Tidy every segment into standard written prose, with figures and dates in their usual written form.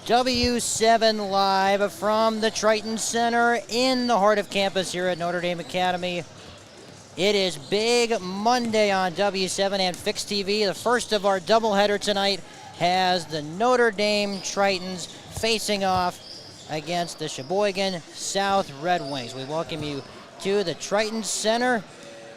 W7 live from the Triton Center in the heart of campus here at Notre Dame Academy. It is Big Monday on W7 and Fix TV. The first of our doubleheader tonight has the Notre Dame Tritons facing off against the Sheboygan South Red Wings. We welcome you to the Triton Center,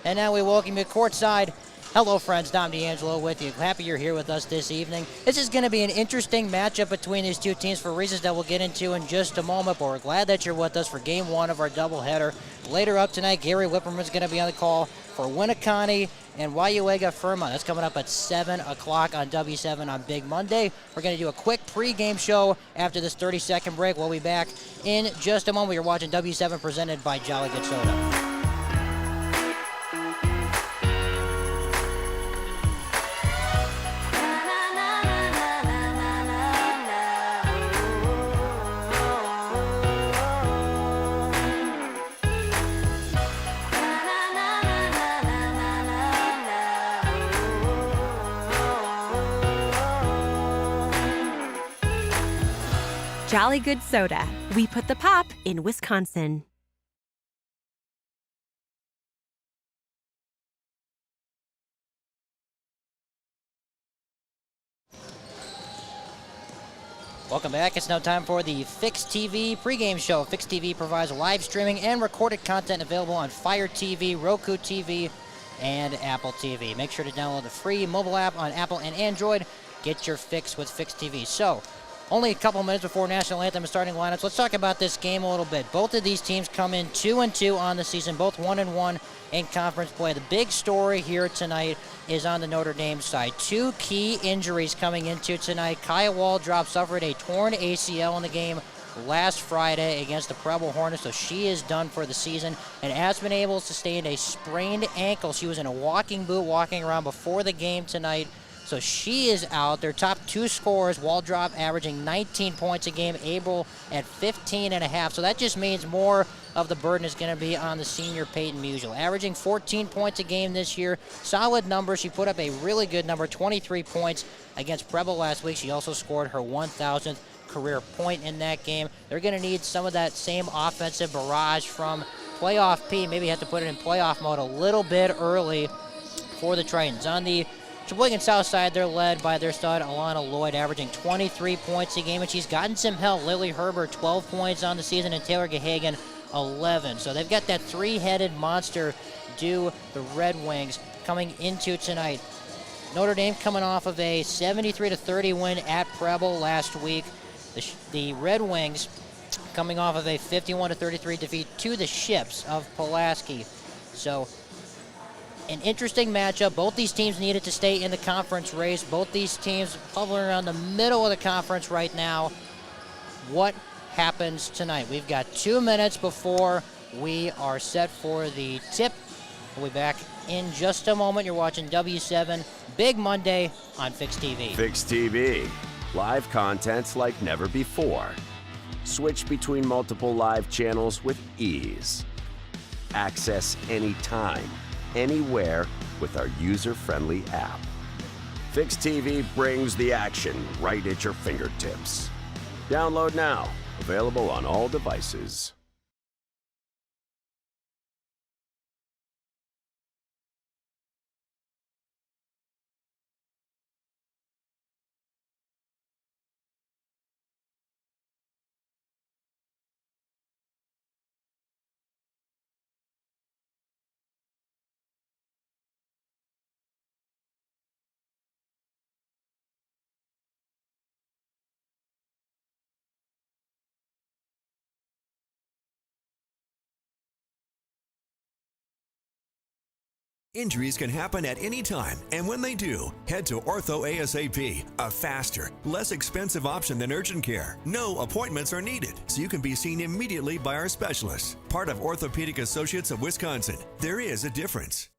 and now we welcome you courtside. Hello, friends. Dom D'Angelo with you. Happy you're here with us this evening. This is going to be an interesting matchup between these two teams for reasons that we'll get into in just a moment, but we're glad that you're with us for Game 1 of our doubleheader. Later up tonight, Gary Whipperman's going to be on the call for Winneconne and Wayuega Firma. That's coming up at 7 o'clock on W7 on Big Monday. We're going to do a quick pregame show after this 30-second break. We'll be back in just a moment. You're watching W7 presented by Jolly Good Soda. Jolly Good Soda. We put the pop in Wisconsin. Welcome back. It's now time for the Fix TV pregame show. Fix TV provides live streaming and recorded content available on Fire TV, Roku TV, and Apple TV. Make sure to download the free mobile app on Apple and Android. Get your fix with Fix TV. So, only a couple minutes before National Anthem and starting lineups. Let's talk about this game a little bit. Both of these teams come in 2-2 on the season, both 1-1 in conference play. The big story here tonight is on the Notre Dame side. Two key injuries coming into tonight. Kaya Waldrop suffered a torn ACL in the game last Friday against the Preble Hornets, so she is done for the season. And Aspen able to sustain a sprained ankle. She was in a walking boot walking around before the game tonight. So she is out. Their top two scorers, Waldrop averaging 19 points a game, Abel at 15.5. So that just means more of the burden is going to be on the senior Peyton Musial. Averaging 14 points a game this year. Solid number. She put up a really good number, 23 points against Preble last week. She also scored her 1,000th career point in that game. They're going to need some of that same offensive barrage from playoff P. Maybe have to put it in playoff mode a little bit early for the Tritons. On the Sheboygan South side, they're led by their stud, Alana Lloyd, averaging 23 points a game, and she's gotten some help. Lily Herbert, 12 points on the season, and Taylor Gahagan, 11. So they've got that three-headed monster, do the Red Wings, coming into tonight. Notre Dame coming off of a 73-30 win at Preble last week. The Red Wings coming off of a 51-33 defeat to the Ships of Pulaski. So an interesting matchup. Both these teams needed to stay in the conference race. Both these teams hovering around the middle of the conference right now. What happens tonight? We've got 2 minutes before we are set for the tip. We'll be back in just a moment. You're watching W7 Big Monday on Fix TV. Fix TV. Live content like never before. Switch between multiple live channels with ease. Access anytime, anywhere with our user-friendly app. Fix TV brings the action right at your fingertips. Download now. Available on all devices. Injuries can happen at any time, and when they do, head to Ortho ASAP, a faster, less expensive option than urgent care. No appointments are needed, so you can be seen immediately by our specialists. Part of Orthopedic Associates of Wisconsin. There is a difference.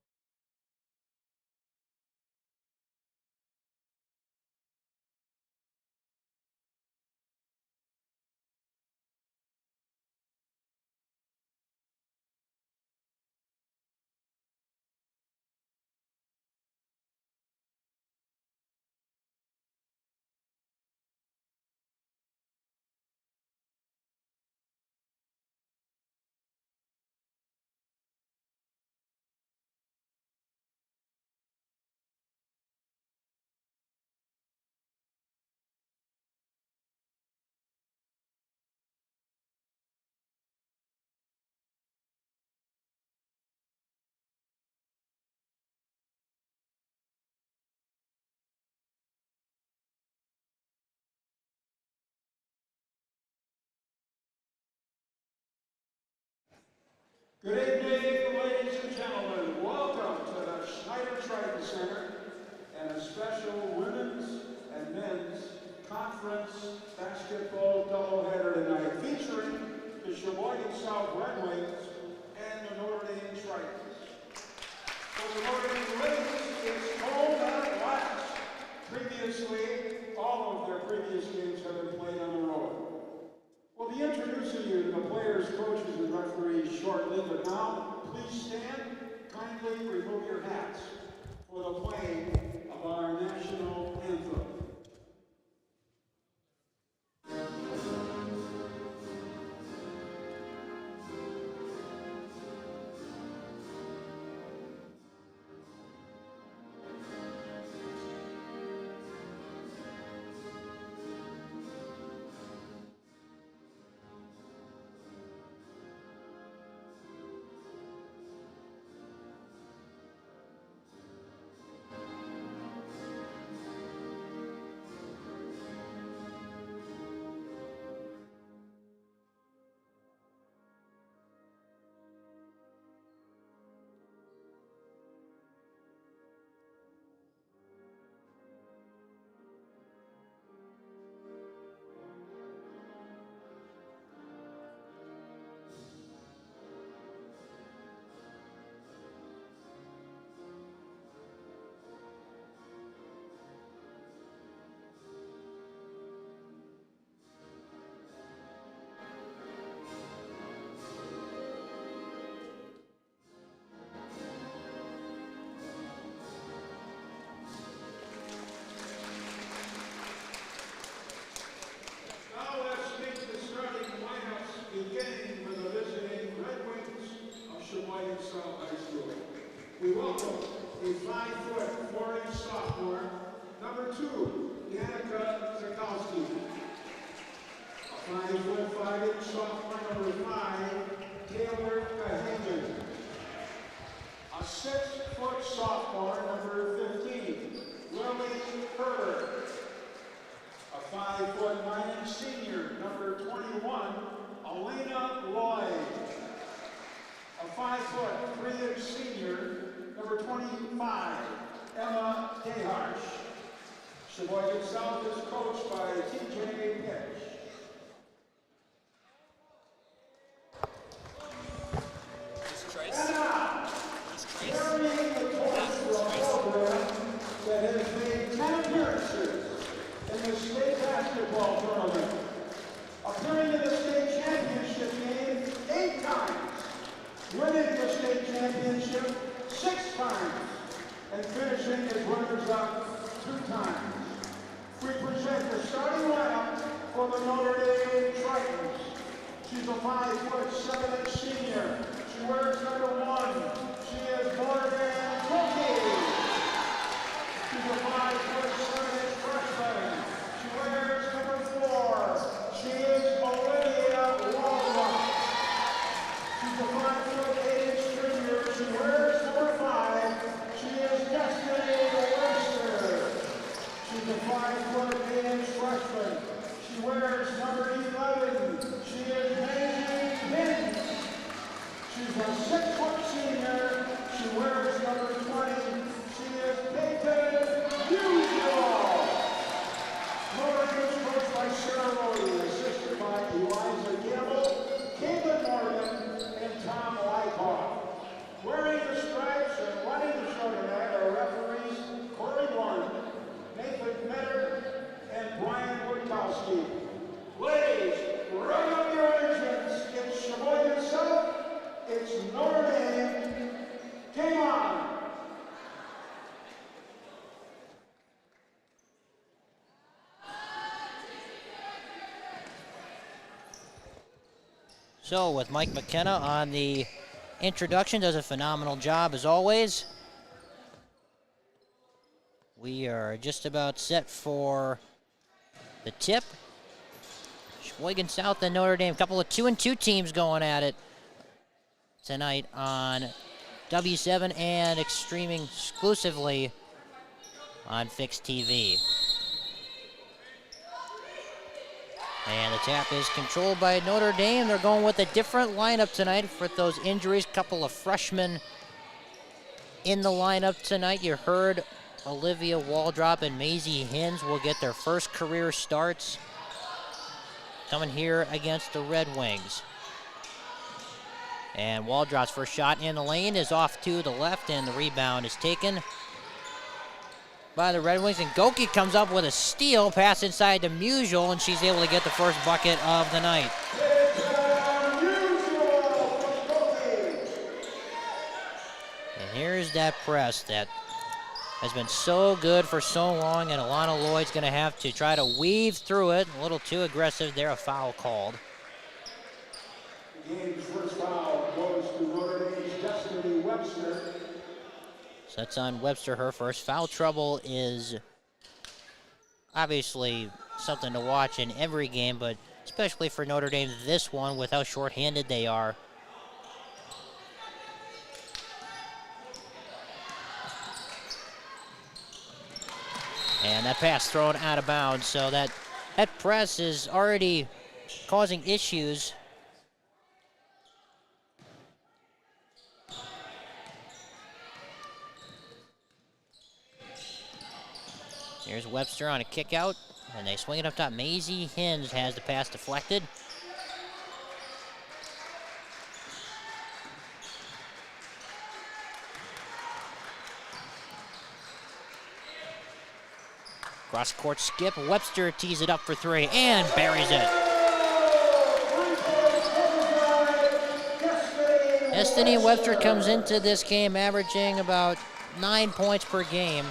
Good evening, ladies and gentlemen. Welcome to the Schneider Triton Center and a special women's and men's conference basketball doubleheader tonight featuring the Sheboygan South Red Wings and the Notre Dame Tritons. For the Notre Dame ladies, it's home at last. Previously, all of their previous games have been played on the road. We'll be introducing you to the players, coaches, and referees shortly, but now, please stand, kindly remove your hats for the playing of our national anthem. We welcome a 5'4" 4-inch sophomore, number 2, Danica Zakowski. A 5'5" 5-inch sophomore, number 5, Taylor Kahagan. A 6' sophomore, number 15, Lily Herbert. A 5' 9-inch senior, number 21, Elena Lloyd. A 5' 3-inch senior, number 25, Emma Deharsh. Sheboygan South is coached by TJ Pitch. And now, carrying the torch for a program that has made 10 appearances in the state basketball tournament, appearing in the state championship game 8 times, winning the state championship 6 times, and finishing as runners-up 2 times. We present the starting lineup for the Notre Dame Tritons. She's a 5' 7-inch senior. She wears number 1. She is Morgan Wilkie. She's a 5' 7-inch freshman. She wears number 4. She is Olivia Walbrook. She's a 5' 8-inch junior. She wears number 5. She is Destiny Webster. She's a 5' 8-inch freshman. She wears number 11. She is Maisie Hinn. She's a 6' senior. She wears number 20. She is Peyton Usual. Notre Dame is coached by Sarah Rody, assisted by Eliza Gamble, Caitlin Morgan, and Tom Wyckoff. Wearing the stripes and running the show tonight are referees Corey Warren, Nathan Metter, and Brian Woodkowski. Ladies, run up your engines. It's Sheboygan South. It's Notre Dame. Game on. So with Mike McKenna on the introduction, does a phenomenal job as always. We are just about set for the tip. Sheboygan South and Notre Dame, a couple of 2-2 teams going at it tonight on W7 and streaming exclusively on Fixed TV. And the tap is controlled by Notre Dame. They're going with a different lineup tonight for those injuries. Couple of freshmen in the lineup tonight. You heard Olivia Waldrop and Maisie Hins will get their first career starts coming here against the Red Wings. And Waldrop's first shot in the lane is off to the left, and the rebound is taken by the Red Wings. And Goki comes up with a steal, pass inside to Musial, and she's able to get the first bucket of the night. And here's that press that has been so good for so long, and Alana Lloyd's going to have to try to weave through it. A little too aggressive there, a foul called. The game's first foul goes to Notre Dame's Destiny Webster. So that's on Webster. Her first. Foul trouble is obviously something to watch in every game, but especially for Notre Dame, this one with how shorthanded they are. And that pass thrown out of bounds, so that press is already causing issues. Here's Webster on a kick out, and they swing it up top. Maisie Hins has the pass deflected. Cross court skip. Webster tees it up for three and buries it. Destiny Webster comes into this game averaging about 9 points per game.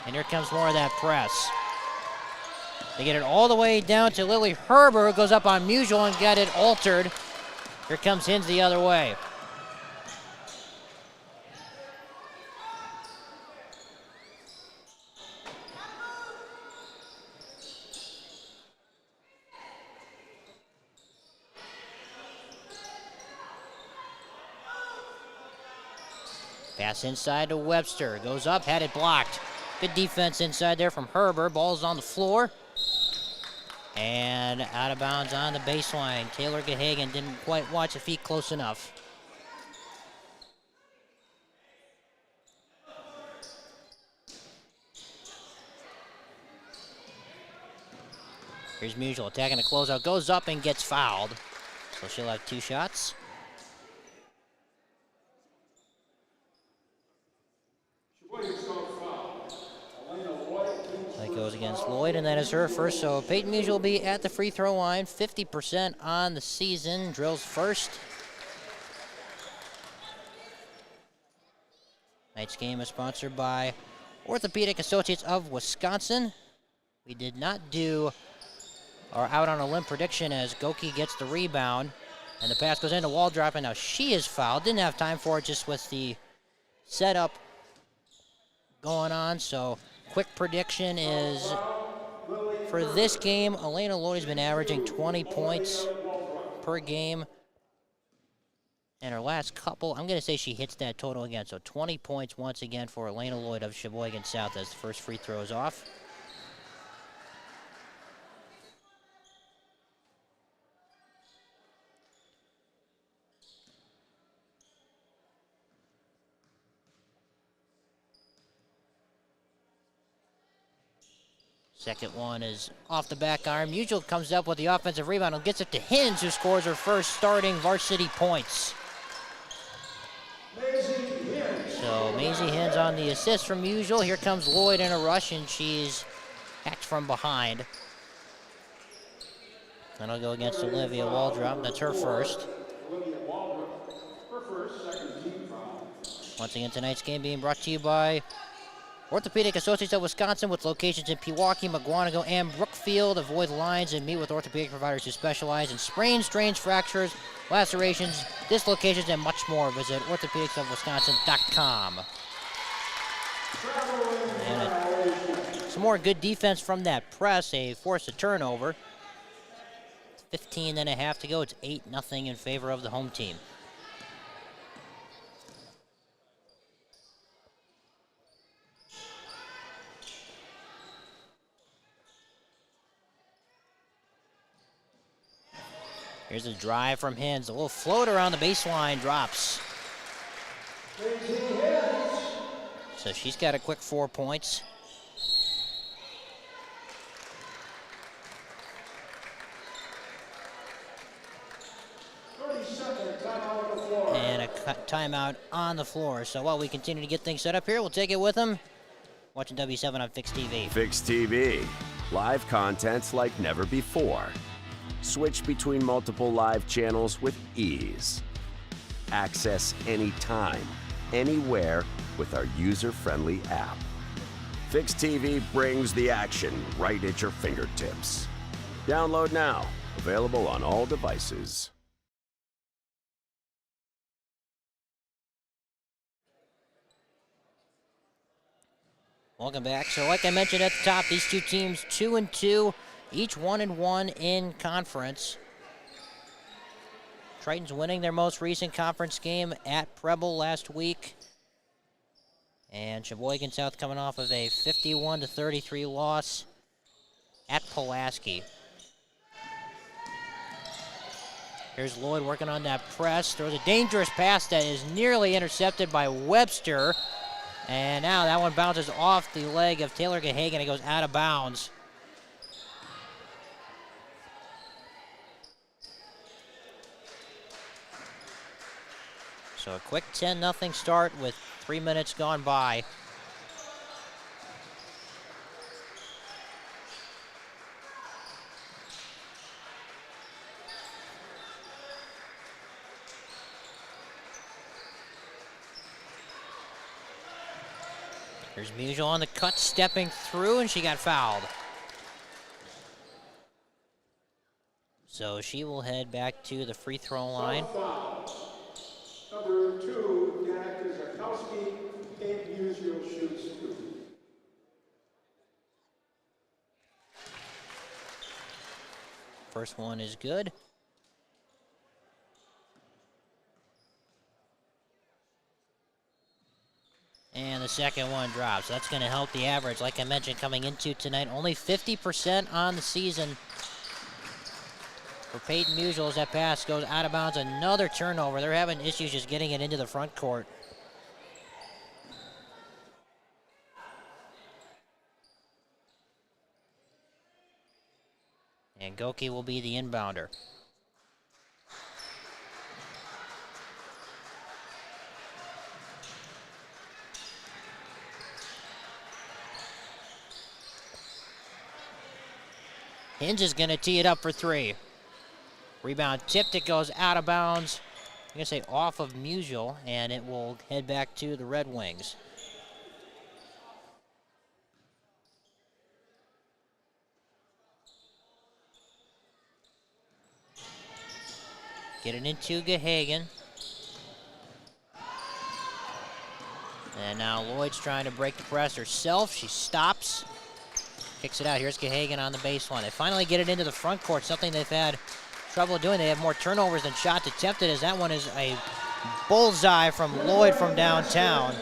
And here comes more of that press. They get it all the way down to Lily Herber, who goes up on Musial and got it altered. Here comes Hins the other way. Pass inside to Webster. Goes up, had it blocked. Good defense inside there from Herber. Ball's on the floor. And out of bounds on the baseline. Taylor Gahagan didn't quite watch the feet close enough. Here's Musial attacking the closeout. Goes up and gets fouled. So she'll have two shots. That goes against Lloyd, and that is her first. So Peyton Musial will be at the free throw line. 50% on the season. Drills first. Tonight's game is sponsored by Orthopedic Associates of Wisconsin. We did not do our out on a limb prediction as Goki gets the rebound. And the pass goes into Waldrop, and now she is fouled. Didn't have time for it just with the setup going on. So quick prediction is for this game, Elena Lloyd has been averaging 20 points per game. And her last couple, I'm going to say she hits that total again. So 20 points once again for Elena Lloyd of Sheboygan South as the first free throw is off. Second one is off the back iron. Musial comes up with the offensive rebound and gets it to Hins, who scores her first starting varsity points. So Maisie Hins on the assist from Musial. Here comes Lloyd in a rush, and she's hacked from behind. That'll go against Olivia Waldrop. That's her first. Once again, tonight's game being brought to you by Orthopedic Associates of Wisconsin, with locations in Pewaukee, McGuanago, and Brookfield. Avoid lines and meet with orthopedic providers who specialize in sprains, strains, fractures, lacerations, dislocations, and much more. Visit orthopedicsofwisconsin.com. And some more good defense from that press. They forced a turnover. 15.5 to go. It's 8-0 in favor of the home team. Here's a drive from Hins. A little float around the baseline, drops. So she's got a quick 4 points. And a timeout on the floor. So while we continue to get things set up here, we'll take it with them. Watching W7 on Fix TV. Fix TV. Live contents like never before. Switch between multiple live channels with ease. Access anytime, anywhere with our user-friendly app. Fix TV brings the action right at your fingertips. Download now. Available on all devices. Welcome back. So like I mentioned at the top, these two teams 2-2, each 1-1 in conference. Triton's winning their most recent conference game at Preble last week. And Sheboygan South coming off of a 51-33 loss at Pulaski. Here's Lloyd working on that press. Throws a dangerous pass that is nearly intercepted by Webster. And now that one bounces off the leg of Taylor Gahagan. It goes out of bounds. So a quick 10-0 start with 3 minutes gone by. Here's Musial on the cut, stepping through, and she got fouled. So she will head back to the free throw line. Number 2, Danica Zakowski, and Musial shoots 2. First one is good. And the second one drops. That's going to help the average. Like I mentioned, coming into tonight, only 50% on the season for Peyton Musial as that pass goes out of bounds. Another turnover. They're having issues just getting it into the front court. And Goki will be the inbounder. Hinge is going to tee it up for 3. Rebound tipped, it goes out of bounds. I'm going to say off of Musial, and it will head back to the Red Wings. Get it into Gahagan. And now Lloyd's trying to break the press herself. She stops. Kicks it out. Here's Gahagan on the baseline. They finally get it into the front court, something they've had trouble doing. They have more turnovers than shots attempted, as that one is a bullseye from Lloyd from downtown.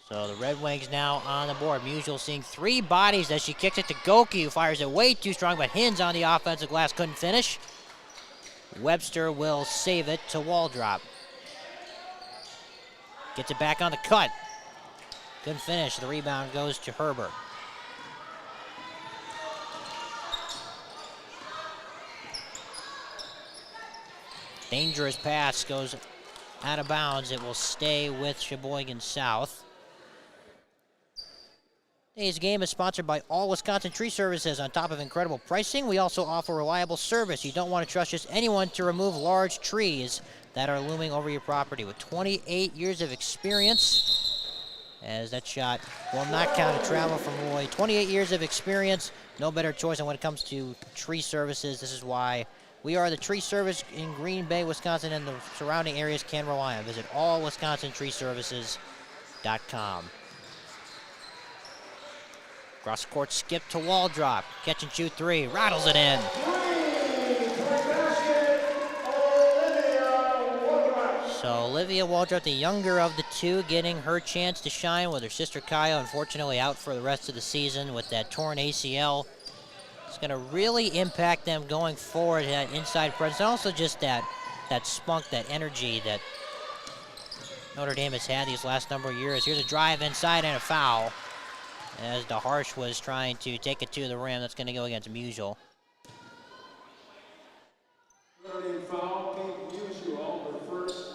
So the Red Wings now on the board. Musial seeing 3 bodies as she kicks it to Goki, who fires it way too strong, but Hins on the offensive glass couldn't finish. Webster will save it to Waldrop. Gets it back on the cut. Couldn't finish. The rebound goes to Herbert. Dangerous pass goes out of bounds. It will stay with Sheboygan South. Today's game is sponsored by All Wisconsin Tree Services. On top of incredible pricing, we also offer reliable service. You don't want to trust just anyone to remove large trees that are looming over your property. With 28 years of experience, as that shot will not count a travel from Roy. 28 years of experience, no better choice when it comes to tree services. This is why we are the tree service in Green Bay, Wisconsin, and the surrounding areas can rely on. Visit allwisconcintreeservices.com. Cross court skip to Waldrop. Catch and shoot 3. Rattles it in. So Olivia Waldrop, the younger of the two, getting her chance to shine with her sister Kaya, unfortunately out for the rest of the season with that torn ACL. It's going to really impact them going forward, that inside presence, and also just that spunk, that energy that Notre Dame has had these last number of years. Here's a drive inside and a foul, as DeHarsh was trying to take it to the rim. That's going to go against Musial. Notre Dame foul, Kate Musial, her first.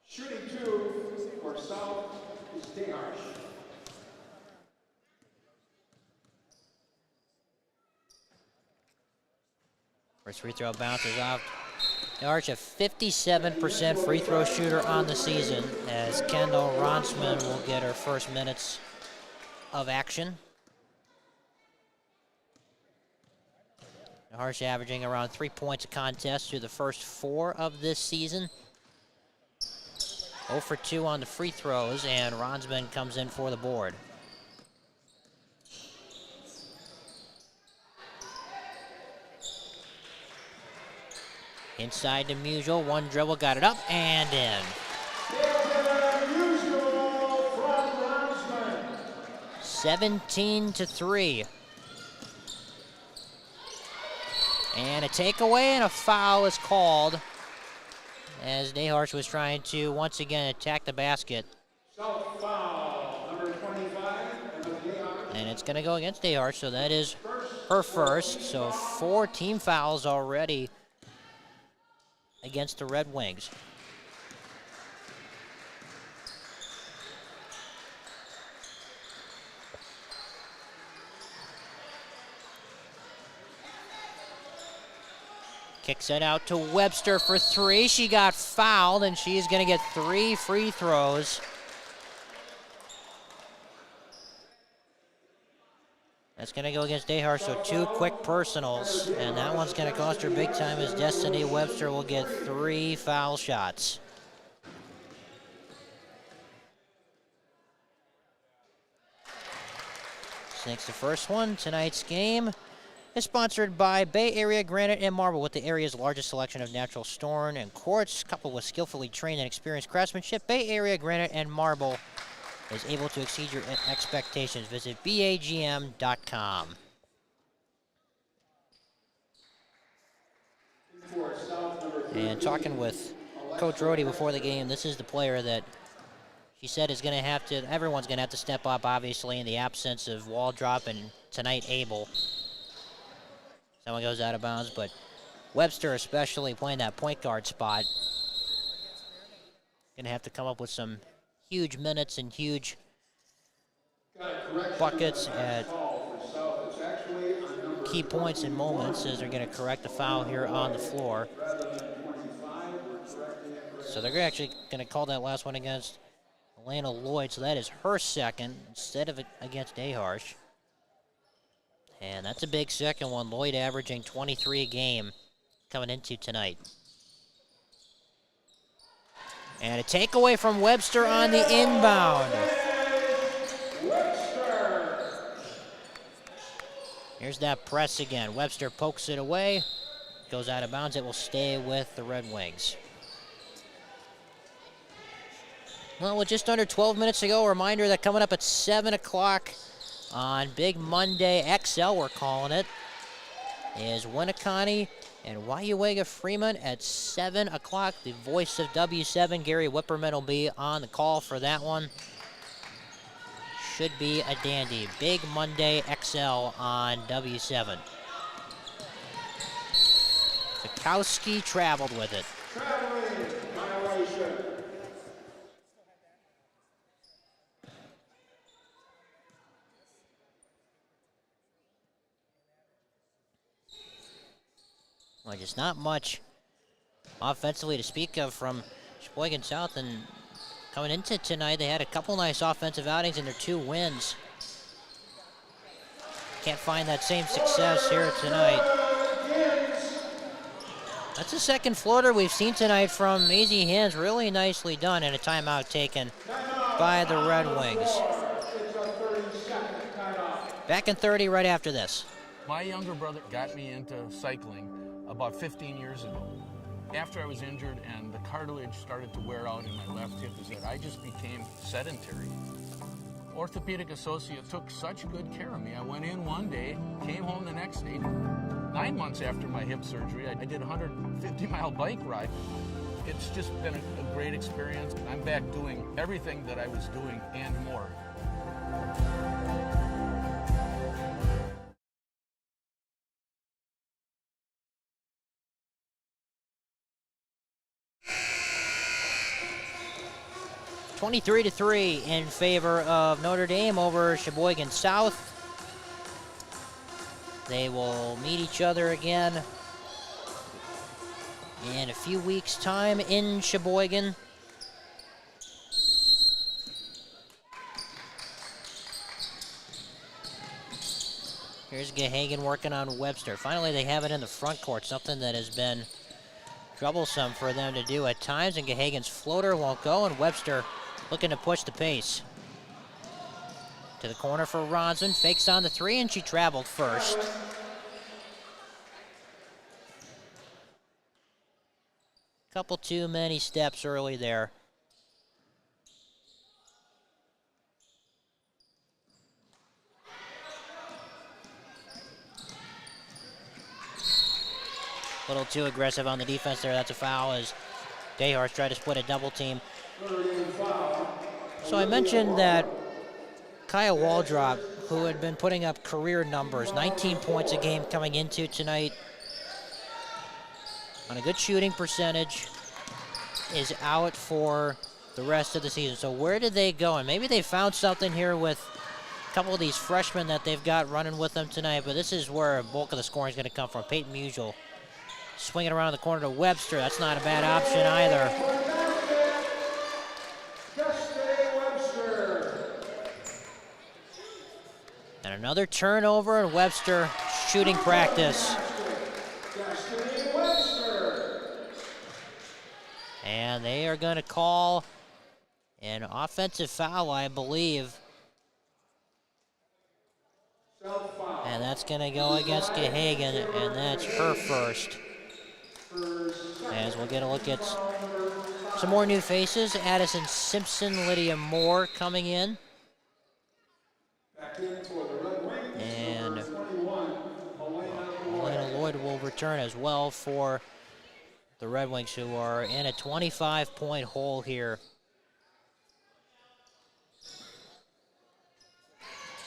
Shooting two for South is DeHarsh. First free throw bounces off. DeHarsh, a 57% free throw shooter on the season, as Kendall Ronsman will get her first minutes of action. DeHarsh averaging around 3 points a contest through the first 4 of this season. 0 for 2 on the free throws, and Ronsman comes in for the board. Inside to Musial, one dribble, got it up and in. 17-3. And a takeaway and a foul is called, as DeHarsh was trying to once again attack the basket. Foul, number 25, And it's going to go against DeHarsh, so that is her first. So 4 team fouls already against the Red Wings. Kicks it out to Webster for 3. She got fouled, and she's going to get 3 free throws. That's going to go against DeHarsh, so 2 quick personals, and that one's going to cost her big time, as Destiny Webster will get 3 foul shots. Snakes the first one. Tonight's game is sponsored by Bay Area Granite and Marble, with the area's largest selection of natural stone and quartz, coupled with skillfully trained and experienced craftsmanship. Bay Area Granite and Marble is able to exceed your expectations. Visit BAGM.com. And talking with Coach Rhodey before the game, this is the player that she said is going to have to, everyone's going to have to step up, obviously, in the absence of Waldrop and tonight Abel. Someone goes out of bounds, but Webster especially playing that point guard spot. Going to have to come up with some huge minutes and huge buckets at key points and moments, as they're going to correct the foul here on the floor. So they're actually going to call that last one against Elena Lloyd, so that is her second instead of against DeHarsh. And that's a big second one. Lloyd averaging 23 a game coming into tonight. And a takeaway from Webster on the inbound. Here's that press again. Webster pokes it away, goes out of bounds. It will stay with the Red Wings. Well, with just under 12 minutes to go, a reminder that coming up at 7 o'clock on Big Monday XL, we're calling it, is Winneconne and Wayuega Freeman at 7 o'clock. The voice of W7, Gary Whipperman, will be on the call for that one. Should be a dandy. Big Monday XL on W7. Sikowski traveled with it. traveling violation. Well, just not much offensively to speak of from Sheboygan South, and coming into tonight, they had a couple nice offensive outings in their 2 wins. Can't find that same success here tonight. That's the second floater we've seen tonight from Maisie Hins. Really nicely done, and a timeout taken by the Red Wings. Back in 30 right after this. My younger brother got me into cycling about 15 years ago. After I was injured and the cartilage started to wear out in my left hip, is that I just became sedentary. Orthopedic associate took such good care of me. I went in one day, came home the next day. 9 months after my hip surgery, I did a 150-mile bike ride. It's just been a great experience. I'm back doing everything that I was doing and more. (23-3) in favor of Notre Dame over Sheboygan South. They will meet each other again in a few weeks' time in Sheboygan. Here's Gahagan working on Webster. Finally, they have it in the front court, something that has been troublesome for them to do at times, and Gahagan's floater won't go, and Webster looking to push the pace. To the corner for Ronsman, fakes on the three, and she traveled first. Couple too many steps early there. A little too aggressive on the defense there. That's a foul as Dayhorse tried to split a double team. So I mentioned that Kaya Waldrop, who had been putting up career numbers, 19 points a game coming into tonight, on a good shooting percentage, is out for the rest of the season. So where did they go? And maybe they found something here with a couple of these freshmen that they've got running with them tonight, but this is where a bulk of the scoring is going to come from. Peyton Musial swinging around the corner to Webster. That's not a bad option either. And another turnover, and Webster shooting practice. And they are going to call an offensive foul, I believe. And that's going to go against Gahagan, and that's her first. As we'll get a look at some more new faces. Addison Simpson, Lydia Moore coming in. And Elena Lloyd will return as well for the Red Wings, who are in a 25-point hole here.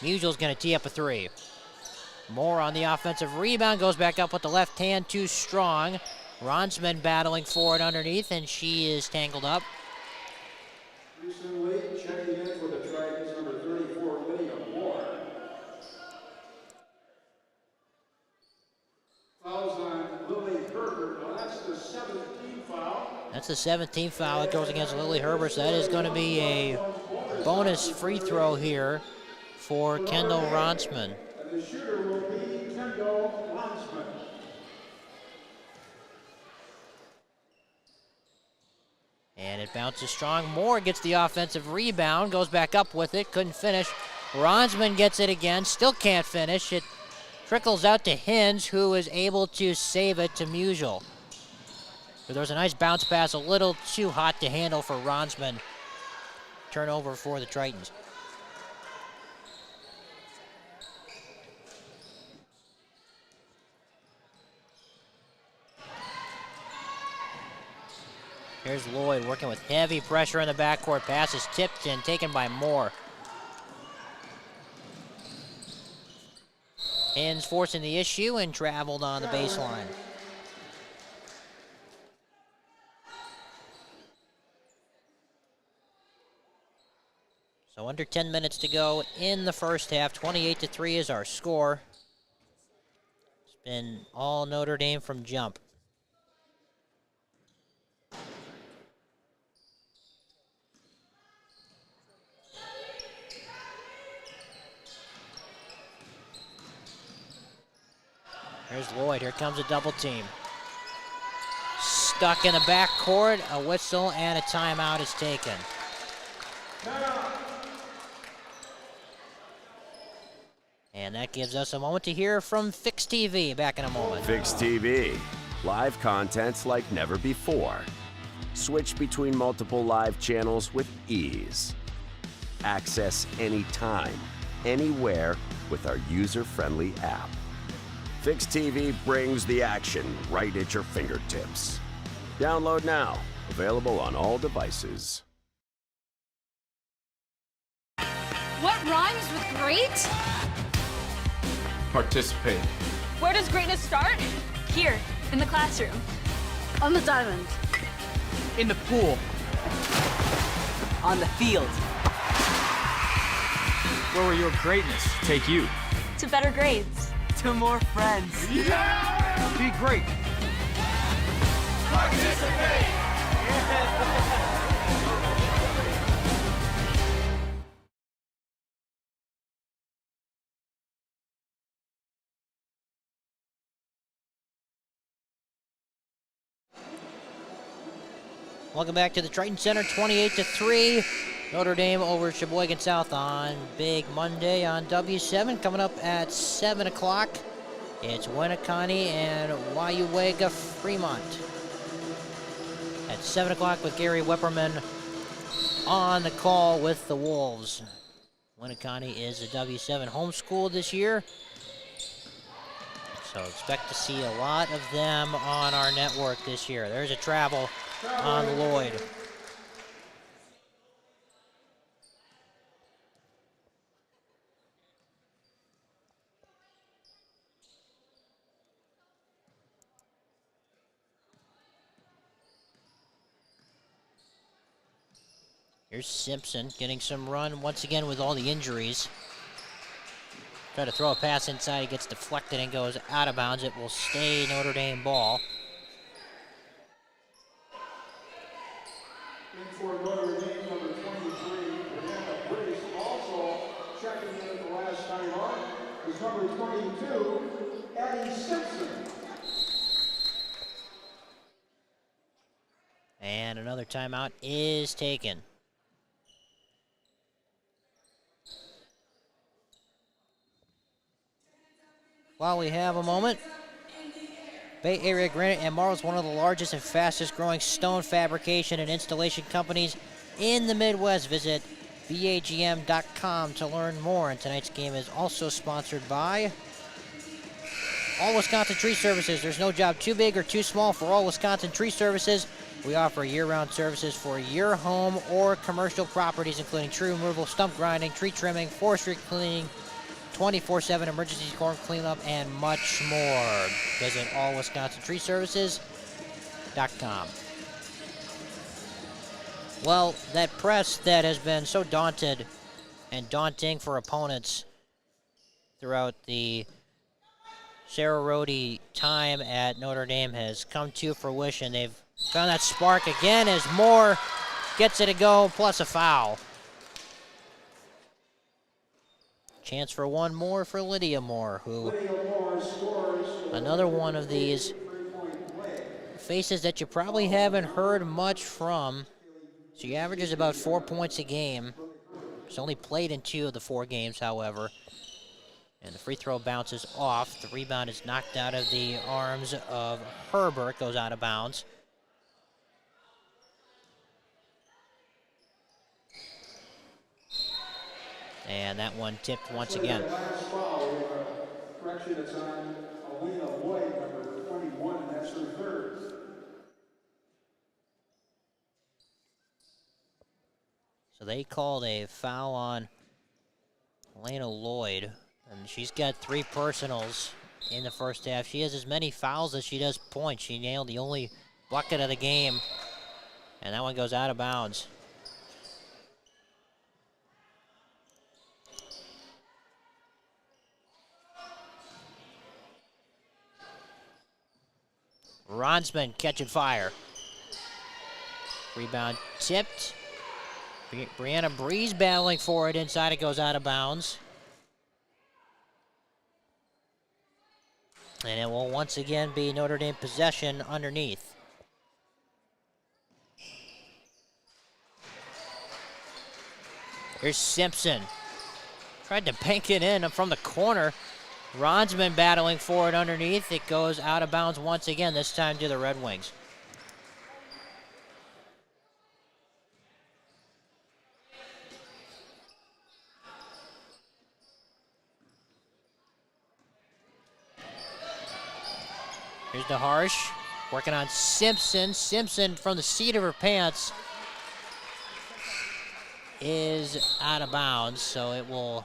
Musial's going to tee up a three. Moore on the offensive rebound, goes back up with the left hand, too strong. Ronsman battling for it underneath, and she is tangled up. Recently checking in for the Tritons, number 34, Lydia Moore. Fouls on Lily Herbert. Now that's the 17th foul. That's the 17th foul that goes against Lily Herbert. So that is going to be a bonus free throw here for Kendall Ronsman. And the shooter will be Kendall Ronsman. And it bounces strong. Moore gets the offensive rebound, goes back up with it, couldn't finish. Ronsman gets it again, still can't finish. It trickles out to Hinz, who is able to save it to Musial. But there was a nice bounce pass, a little too hot to handle for Ronsman. Turnover for the Tritons. Here's Lloyd working with heavy pressure in the backcourt. Pass is tipped and taken by Moore. Hinz forcing the issue and traveled on the baseline. So under 10 minutes to go in the first half. 28-3 is our score. It's been all Notre Dame from jump. Here's Lloyd, here comes a double team. Stuck in the backcourt, a whistle and a timeout is taken. And that gives us a moment to hear from Fix TV. Back in a moment. Fix TV. Live contents like never before. Switch between multiple live channels with ease. Access anytime, anywhere with our user-friendly app. Fix TV brings the action right at your fingertips. Download now. Available on all devices. What rhymes with great? Participate. Where does greatness start? Here, in the classroom. On the diamond. In the pool. On the field. Where will your greatness take you? To better grades. To more friends. Yeah! Be great. Participate! Welcome back to the Triton Center, 28-3. Notre Dame over Sheboygan South on Big Monday on W7. Coming up at 7 o'clock, it's Winneconne and Wayuwega Fremont. At 7 o'clock with Gary Wepperman on the call with the Wolves. Winneconne is a W7 homeschool this year, so expect to see a lot of them on our network this year. There's a travel on Lloyd. Here's Simpson getting some run once again with all the injuries. Try to throw a pass inside, it gets deflected and goes out of bounds. It will stay Notre Dame ball. And for Notre Dame, number 23, Brianna Brace, also checking in at the last time on, is number 22, Addie Simpson. And another timeout is taken. While we have a moment, Bay Area Granite and Marble is one of the largest and fastest growing stone fabrication and installation companies in the Midwest. Visit BAGM.com to learn more. And tonight's game is also sponsored by All Wisconsin Tree Services. There's no job too big or too small for All Wisconsin Tree Services. We offer year-round services for your home or commercial properties, including tree removal, stump grinding, tree trimming, forestry cleaning, 24/7 emergency storm cleanup, and much more. Visit allwiscontintreeservices.com. Well, that press that has been so daunted and daunting for opponents throughout the Sarah Rhodey time at Notre Dame has come to fruition. They've found that spark again as Moore gets it to go, plus a foul. Chance for one more for Lydia Moore, who another one of these faces that you probably haven't heard much from. She averages about 4 points a game. She's only played in 2 of the 4 games, however. And the free throw bounces off. The rebound is knocked out of the arms of Herbert, goes out of bounds. And that one tipped once again. Last foul, correction, it's on Alina Lloyd, number 21, and that's her third. So they called a foul on Elena Lloyd, and she's got 3 personals in the first half. She has as many fouls as she does points. She nailed the only bucket of the game, and that one goes out of bounds. Ronsman catching fire. Rebound tipped. Brianna Breeze battling for it inside. It goes out of bounds. And it will once again be Notre Dame possession underneath. Here's Simpson. Tried to bank it in from the corner. Ronsman battling for it underneath. It goes out of bounds once again, this time to the Red Wings. Here's DeHarsh working on Simpson. Simpson from the seat of her pants is out of bounds, so it will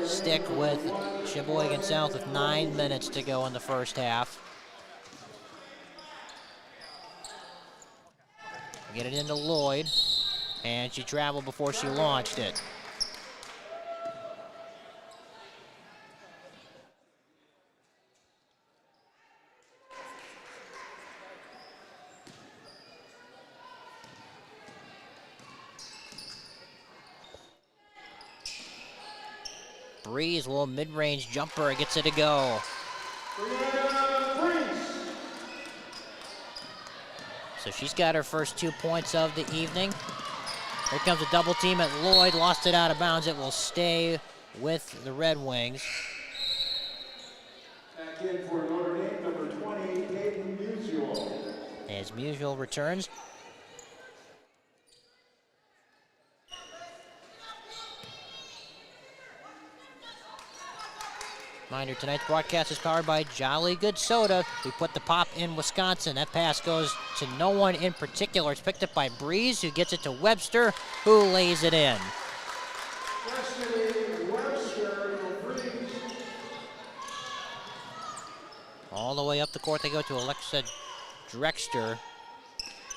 stick with Sheboygan South with 9 minutes to go in the first half. Get it into Lloyd, and she traveled before she launched it. Breeze, a little mid-range jumper, gets it to go. So she's got her first 2 points of the evening. Here comes a double team at Lloyd, lost it out of bounds. It will stay with the Red Wings. Back in for Notre Dame, number 20, Peyton Musial. As Musial returns. Reminder, tonight's broadcast is powered by Jolly Good Soda. We put the pop in Wisconsin. That pass goes to no one in particular. It's picked up by Breeze, who gets it to Webster, who lays it in. All the way up the court they go to Alexa Drexter.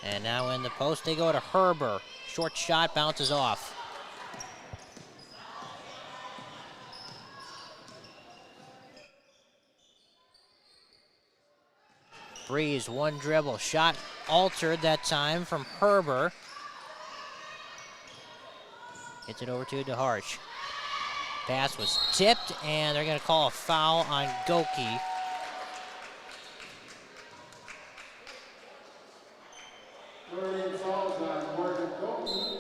And now in the post they go to Herber. Short shot, bounces off. Breeze, one dribble, shot altered that time from Herber. Gets it over to DeHarsh. Pass was tipped, and they're going to call a foul on Goki.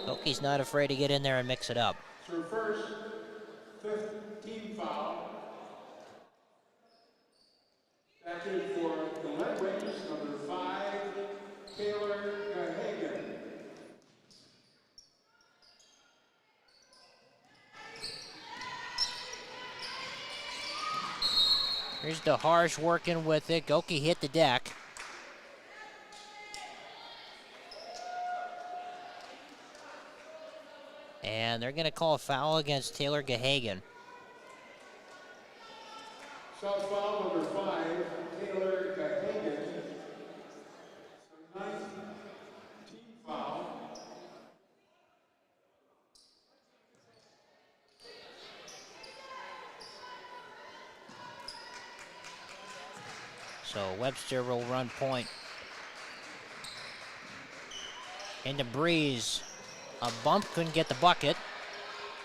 Goki's not afraid to get in there and mix it up. It's her first, fifth team foul. Back in for the Red Wings, number 5, Taylor Gahagan. Here's DeHarsh working with it. Goki hit the deck. And they're going to call a foul against Taylor Gahagan. South foul number 5, Taylor Gahagan. So 9th team foul. So Webster will run point. Into Breeze. A bump, couldn't get the bucket.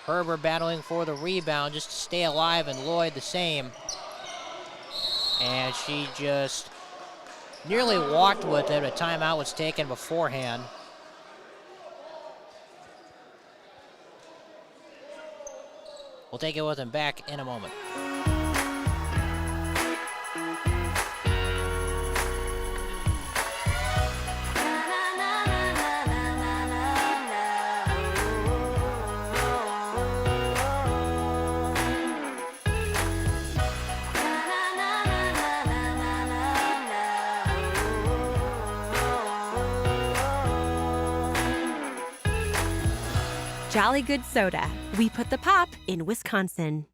Herber battling for the rebound just to stay alive, and Lloyd the same. And she just nearly walked with it. A timeout was taken beforehand. We'll take it with him back in a moment. Jolly Good Soda. We put the pop in Wisconsin.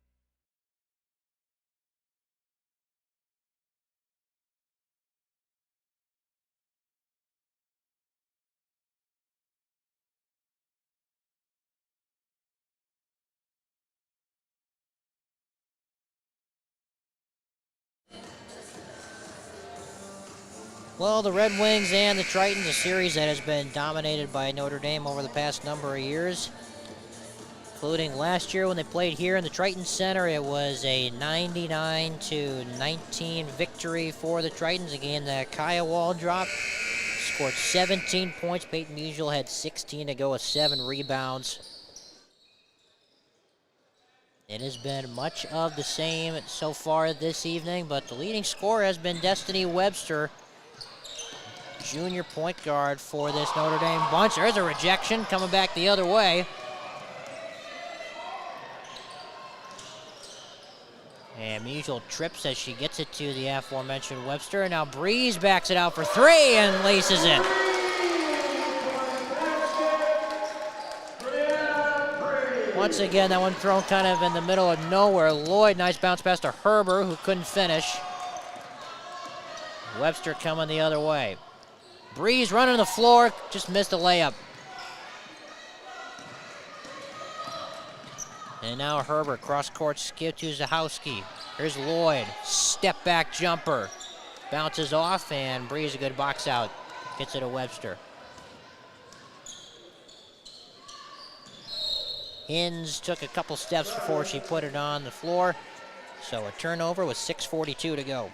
Well, the Red Wings and the Tritons, a series that has been dominated by Notre Dame over the past number of years, including last year when they played here in the Triton Center. It was a 99-19 victory for the Tritons. Again, the Kaya Wall drop scored 17 points. Peyton Musial had 16 to go with 7 rebounds. It has been much of the same so far this evening, but the leading scorer has been Destiny Webster, junior point guard for this Notre Dame bunch. There's a rejection coming back the other way. And Musial trips as she gets it to the aforementioned Webster. And now Breeze backs it out for three and laces it. Once again, that one thrown kind of in the middle of nowhere. Lloyd, nice bounce pass to Herber, who couldn't finish. Webster coming the other way. Breeze running the floor, just missed a layup. And now Herbert, cross-court skip to Zahowski. Here's Lloyd, step-back jumper. Bounces off, and Breeze a good box out. Gets it to Webster. Hins took a couple steps before she put it on the floor. So a turnover with 6:42 to go.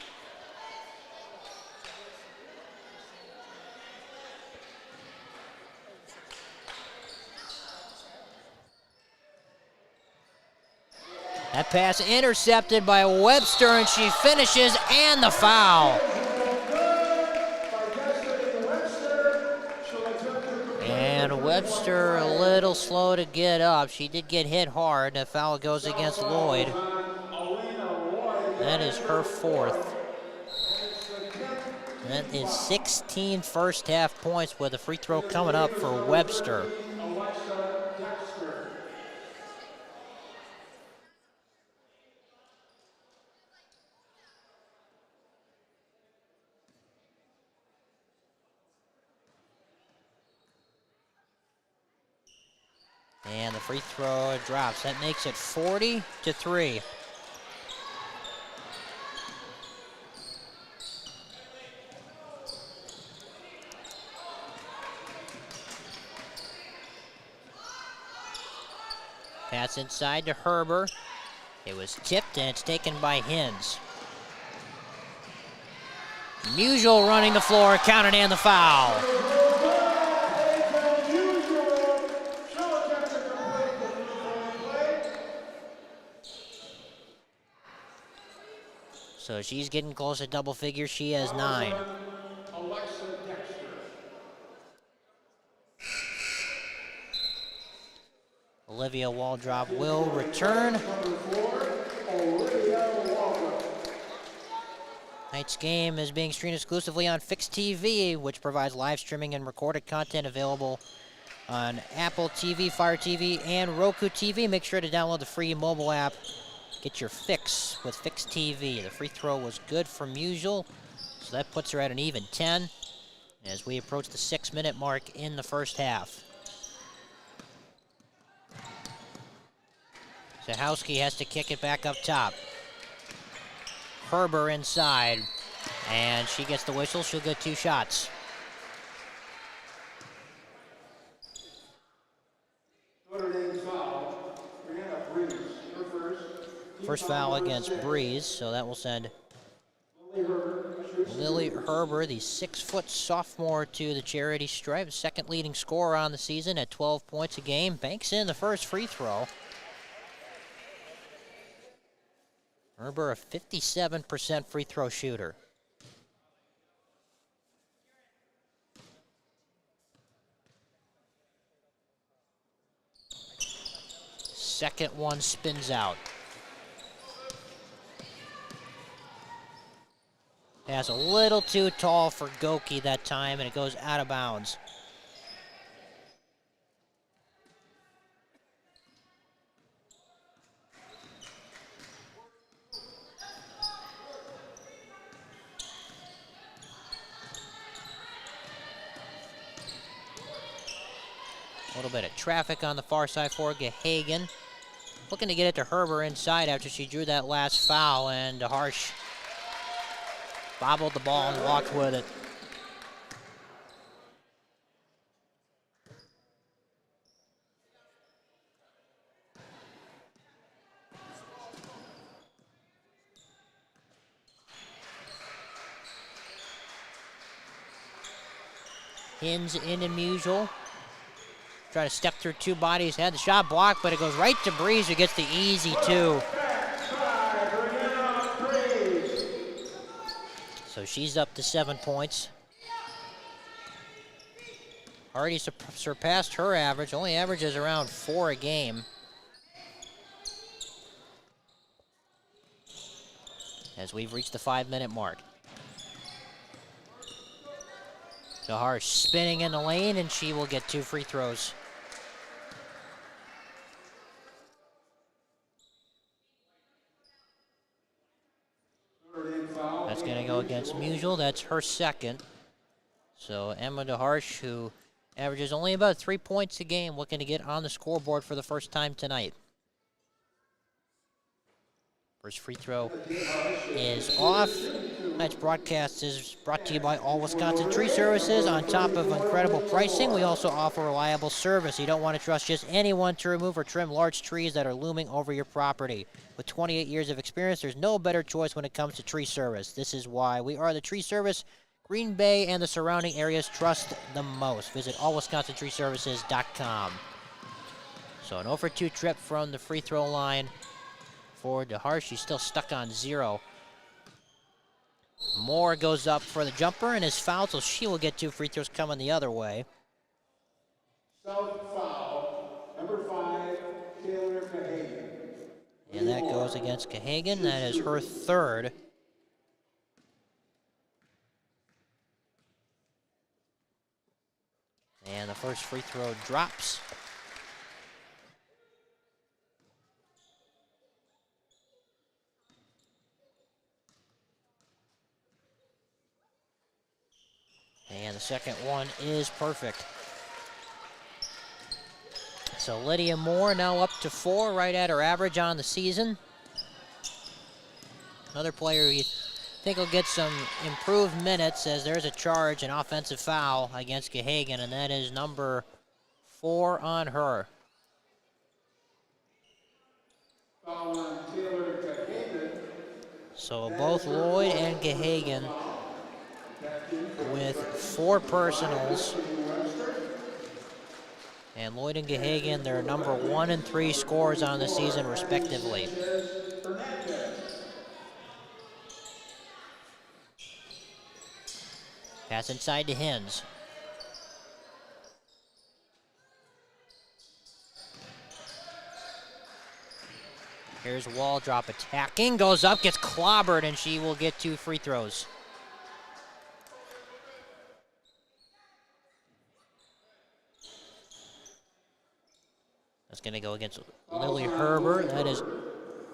That pass intercepted by Webster, and she finishes, and the foul. And Webster a little slow to get up. She did get hit hard. The foul goes against Lloyd. That is her fourth. That is 16 first half points with a free throw coming up for Webster. And the free throw drops. That makes it 40-3. Pass inside to Herber. It was tipped, and it's taken by Hins. Musial running the floor, counted and the foul. So she's getting close to double figures. She has 9. Olivia Waldrop will return. Tonight's game is being streamed exclusively on Fix TV, which provides live streaming and recorded content available on Apple TV, Fire TV, and Roku TV. Make sure to download the free mobile app. Get your fix with Fix TV. The free throw was good for Musial, so that puts her at an even 10 as we approach the 6-minute mark in the first half. Zahowski has to kick it back up top. Herber inside, and she gets the whistle. She'll get 2 shots. First foul against Breeze, so that will send Lily Herber, the 6-foot sophomore, to the charity stripe. Second leading scorer on the season at 12 points a game. Banks in the first free throw. Herber, a 57% free throw shooter. Second one spins out. Pass a little too tall for Goki that time, and it goes out of bounds. A little bit of traffic on the far side for Gehagen. Looking to get it to Herber inside after she drew that last foul, and Harsh bobbled the ball and walked with it. Hins into Musial. try to step through two bodies, had the shot blocked, but it goes right to Breeze, who gets the easy 2. So she's up to 7 points. Already surpassed her average, only averages around 4 a game. As we've reached the 5-minute mark. DeHarsh spinning in the lane, and she will get 2 free throws. That's going to go against Musial. That's her second. So Emma DeHarsh, who averages only about 3 points a game, looking to get on the scoreboard for the first time tonight. First free throw is off. Tonight's broadcast is brought to you by All Wisconsin Tree Services. On top of incredible pricing, we also offer reliable service. You don't want to trust just anyone to remove or trim large trees that are looming over your property. With 28 years of experience, there's no better choice when it comes to tree service. This is why we are the tree service Green Bay and the surrounding areas trust the most. Visit allwisconsintreeservices.com. So an 0-for-2 trip from the free throw line for DeHarsh. She's still stuck on 0. Moore goes up for the jumper and is fouled, so she will get 2 free throws coming the other way. South foul, number 5, Taylor Cahagan. And that goes against Cahagan. That is her third. And the first free throw drops. And the second one is perfect. So Lydia Moore now up to 4, right at her average on the season. Another player you think will get some improved minutes, as there's a charge, an offensive foul against Cahagan, and that is number 4 on her. Foul on Taylor Cahagan. So both Lloyd and Cahagan with 4 personals. And Lloyd and Cahagan, their number 1 and 3 scorers on the season, respectively. Pass inside to Hins. Here's Waldrop attacking, goes up, gets clobbered, and she will get 2 free throws. That's going to go against Lily Herbert. That is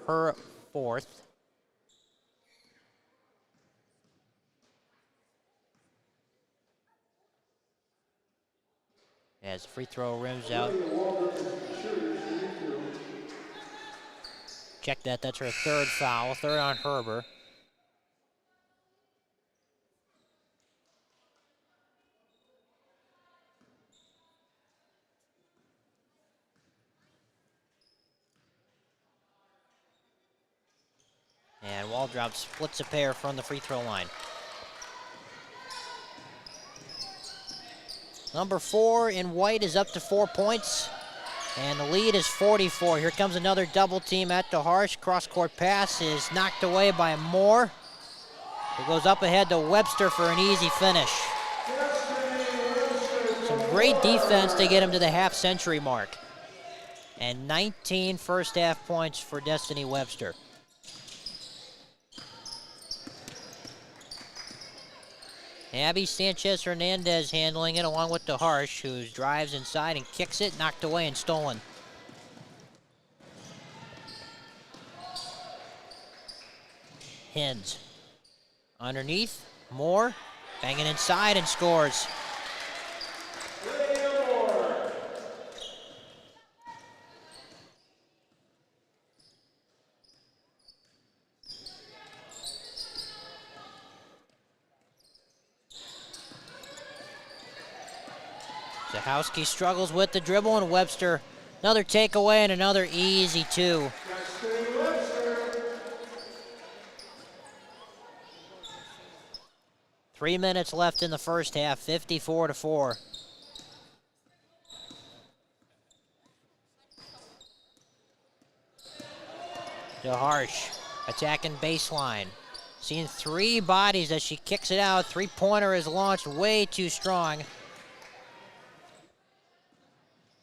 her 4th. As free throw rims out. Check that, that's her 3rd foul, 3rd on Herbert. And Waldrop splits a pair from the free throw line. Number 4 in white is up to 4 points, and the lead is 44. Here comes another double team at DeHarsh. Cross-court pass is knocked away by Moore. It goes up ahead to Webster for an easy finish. Some great defense to get him to the half-century mark. And 19 first-half points for Destiny Webster. Abby Sanchez-Hernandez handling it along with DeHarsh, who drives inside and kicks it, knocked away and stolen. Hins. Underneath, Moore, banging inside and scores. Zahowski struggles with the dribble, and Webster, another takeaway and another easy 2. Three minutes left in the first half, 54-4. DeHarsh attacking baseline. Seeing 3 bodies as she kicks it out. 3-pointer is launched way too strong.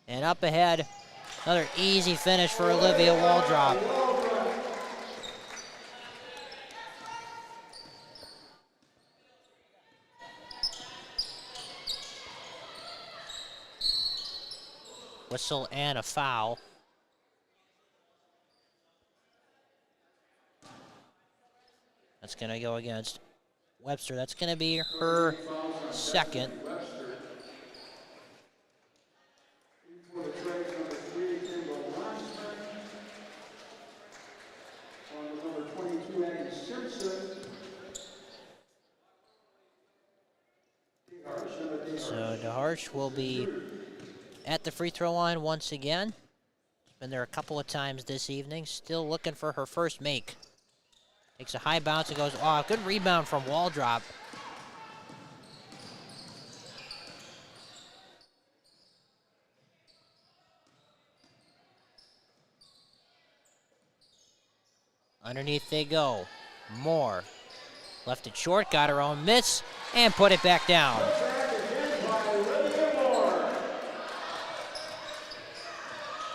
And up ahead, another easy finish for Olivia Waldrop. Whistle and a foul. That's going to go against Webster. That's going to be her second. For the trade, number 3, Kendall Ronson. On with number 22, Annie Simpson. So DeHarsh will be at the free throw line once again. She's been there a couple of times this evening. Still looking for her first make. Takes a high bounce and goes off. Good rebound from Waldrop. Underneath they go. Moore. Left it short, got her own miss, and put it back down.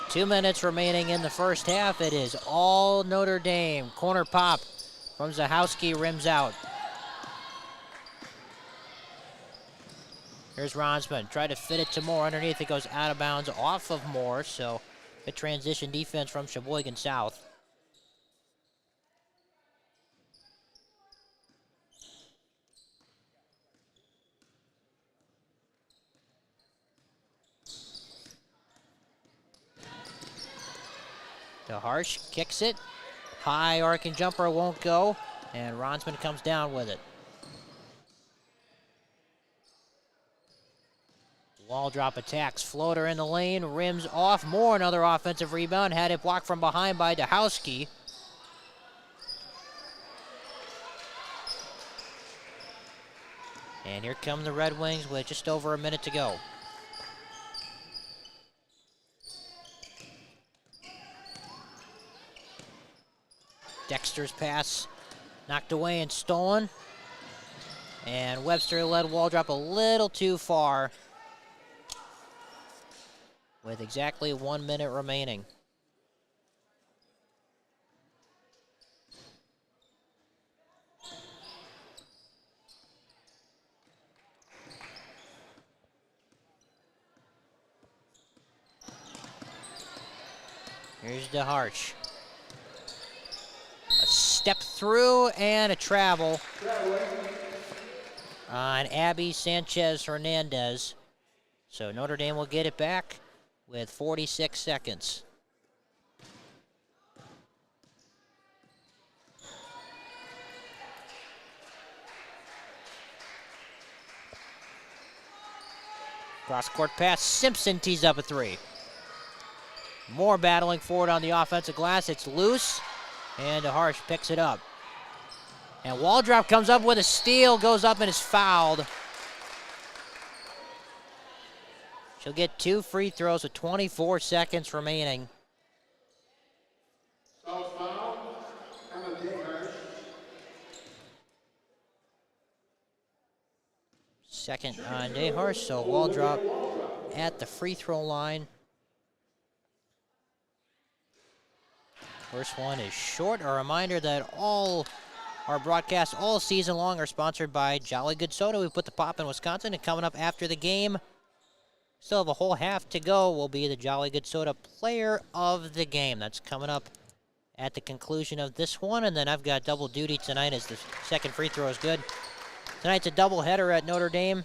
2 minutes remaining in the first half. It is all Notre Dame. Corner pop from Zahowski, rims out. Here's Ronsman. Try to fit it to Moore. Underneath it goes out of bounds off of Moore. So a transition defense from Sheboygan South. DeHarsh kicks it. High arcing jumper won't go. And Ronsman comes down with it. Waldrop attacks. Floater in the lane. Rims off. Moore, another offensive rebound. Had it blocked from behind by Zahowski. And here come the Red Wings with just over a minute to go. Dexter's pass knocked away and stolen. And Webster led Waldrop a little too far with exactly 1 minute remaining. Here's DeHarsh. A step through and a travel on Abby Sanchez-Hernandez. So Notre Dame will get it back with 46 seconds. Cross-court pass. Simpson tees up a 3. More battling forward on the offensive glass. It's loose. And DeHarsh picks it up. And Waldrop comes up with a steal, goes up and is fouled. She'll get 2 free throws with 24 seconds remaining. Second on DeHarsh, so Waldrop at the free throw line. First one is short. A reminder that all our broadcasts all season long are sponsored by Jolly Good Soda. We put the pop in Wisconsin, and coming up after the game, still have a whole half to go, will be the Jolly Good Soda Player of the Game. That's coming up at the conclusion of this one, and then I've got double duty tonight as the second free throw is good. Tonight's a doubleheader at Notre Dame,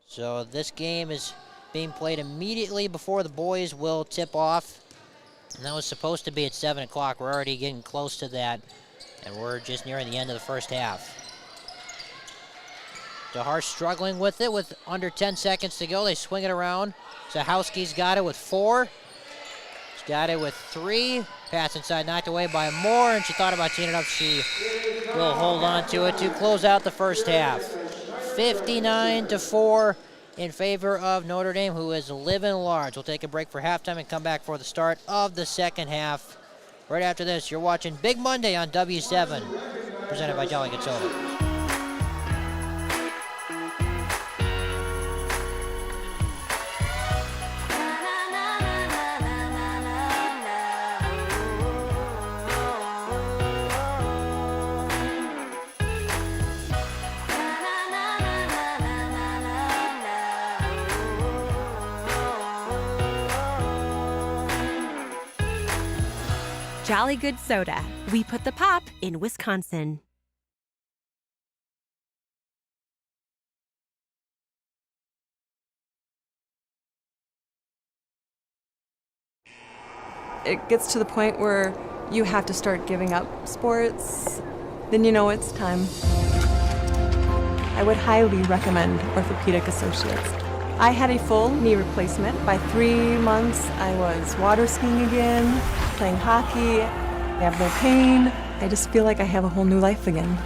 so this game is being played immediately before the boys will tip off. And that was supposed to be at 7 o'clock. We're already getting close to that, and we're just nearing the end of the first half. DeHarsh struggling with it with under 10 seconds to go. They swing it around. Zahowski's got it with 4. She's got it with 3. Pass inside, knocked away by Moore, and she thought about teeing it up. She will hold on to it to close out the first half. 59-4 in favor of Notre Dame, who is living large. We'll take a break for halftime and come back for the start of the second half Right after this, you're watching Big Monday on W7, presented by Jolly Good Soda. Jolly Good Soda. We put the pop in Wisconsin. It gets to the point where you have to start giving up sports, then you know it's time. I would highly recommend Orthopedic Associates. I had a full knee replacement. By 3 months, I was water skiing again, playing hockey. I have no pain. I just feel like I have a whole new life again.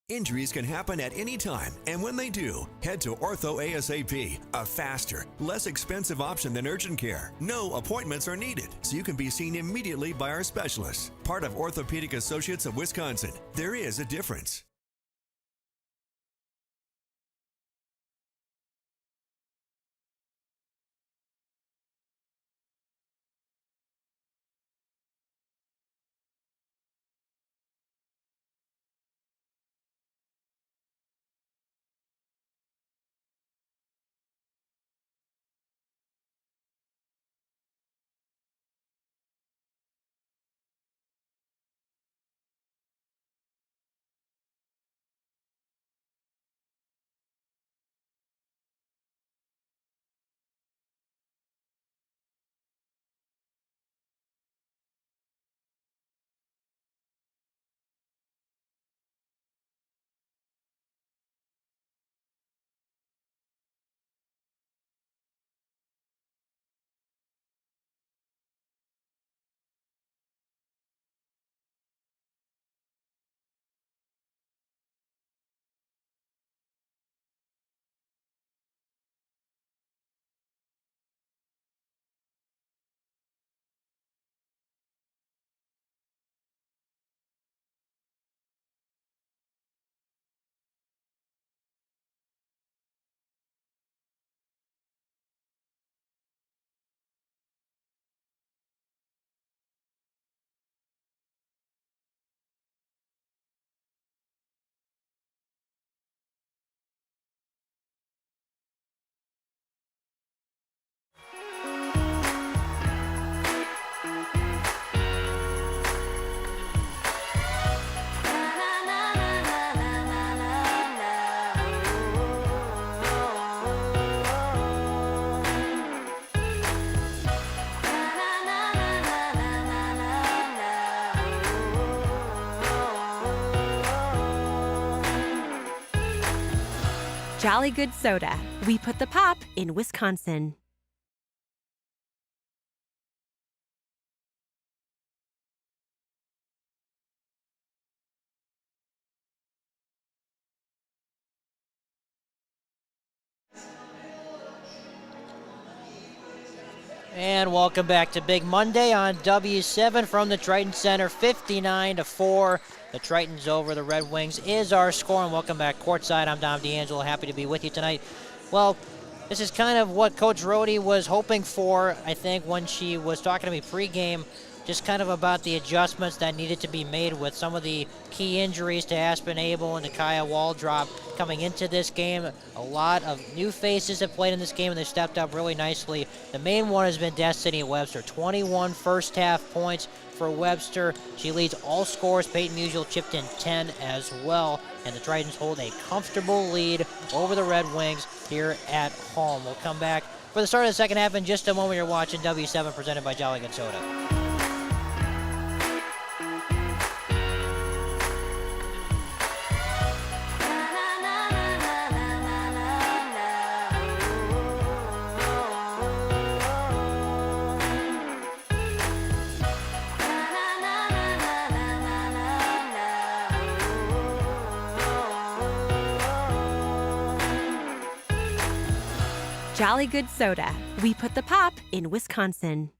Injuries can happen at any time, and when they do, head to Ortho ASAP, a faster, less expensive option than urgent care. No appointments are needed, so you can be seen immediately by our specialists. Part of Orthopedic Associates of Wisconsin. There is a difference. Jolly Good Soda. We put the pop in Wisconsin. And welcome back to Big Monday on W7 from the Triton Center, 59-4. The Tritons over the Red Wings is our score, and welcome back courtside. I'm Dom D'Angelo, happy to be with you tonight. Well, this is kind of what Coach Rohde was hoping for, I think, when she was talking to me pregame, just kind of about the adjustments that needed to be made with some of the key injuries to Aspen Abel and to Kaya Waldrop coming into this game. A lot of new faces have played in this game, and they stepped up really nicely. The main one has been Destiny Webster. 21 first half points for Webster. She leads all scorers. Peyton Musial chipped in 10 as well, and the Tritons hold a comfortable lead over the Red Wings here at home. We'll come back for the start of the second half in just a moment. You're watching W7 presented by Jolly Good Soda. Jolly Good Soda. We put the pop in Wisconsin.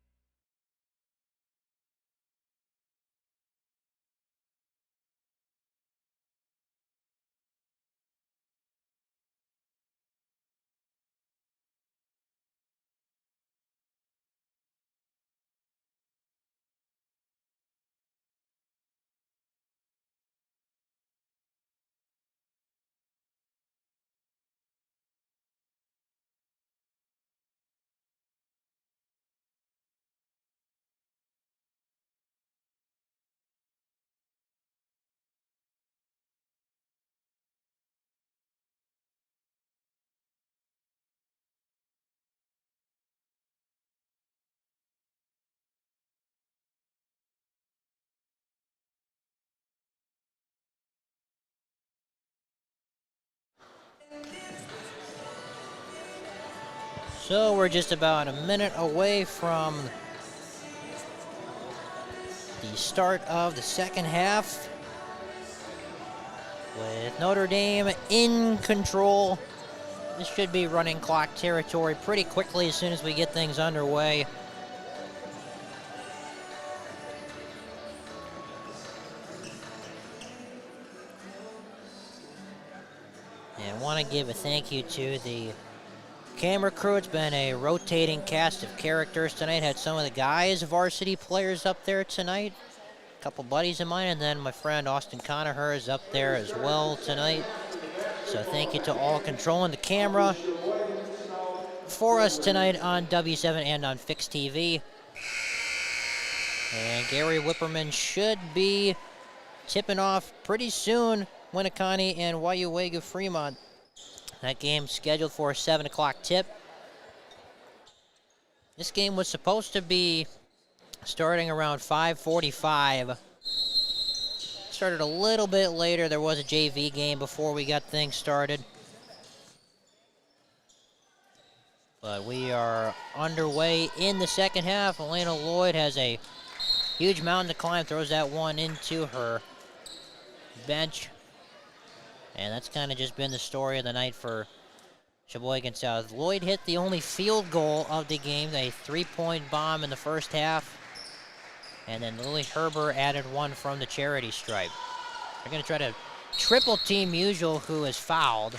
So we're just about a minute away from the start of the second half, with Notre Dame in control. This should be running clock territory pretty quickly as soon as we get things underway. And I want to give a thank you to the camera crew. It's been a rotating cast of characters tonight. Had some of the guys varsity players up there tonight, a couple buddies of mine, and then my friend Austin Conacher is up there as well tonight. So thank you to all controlling the camera for us tonight on W7 and on Fix TV. And Gary Whipperman should be tipping off pretty soon. Winneconne and Wayuwega Fremont. That game scheduled for a 7 o'clock tip. This game was supposed to be starting around 5:45. Started a little bit later. There was a JV game before we got things started. But we are underway in the second half. Elena Lloyd has a huge mountain to climb. Throws that one into her bench. And that's kind of just been the story of the night for Sheboygan South. Lloyd hit the only field goal of the game, a three-point bomb in the first half. And then Lily Herber added one from the charity stripe. They're going to try to triple team Musial, who is fouled.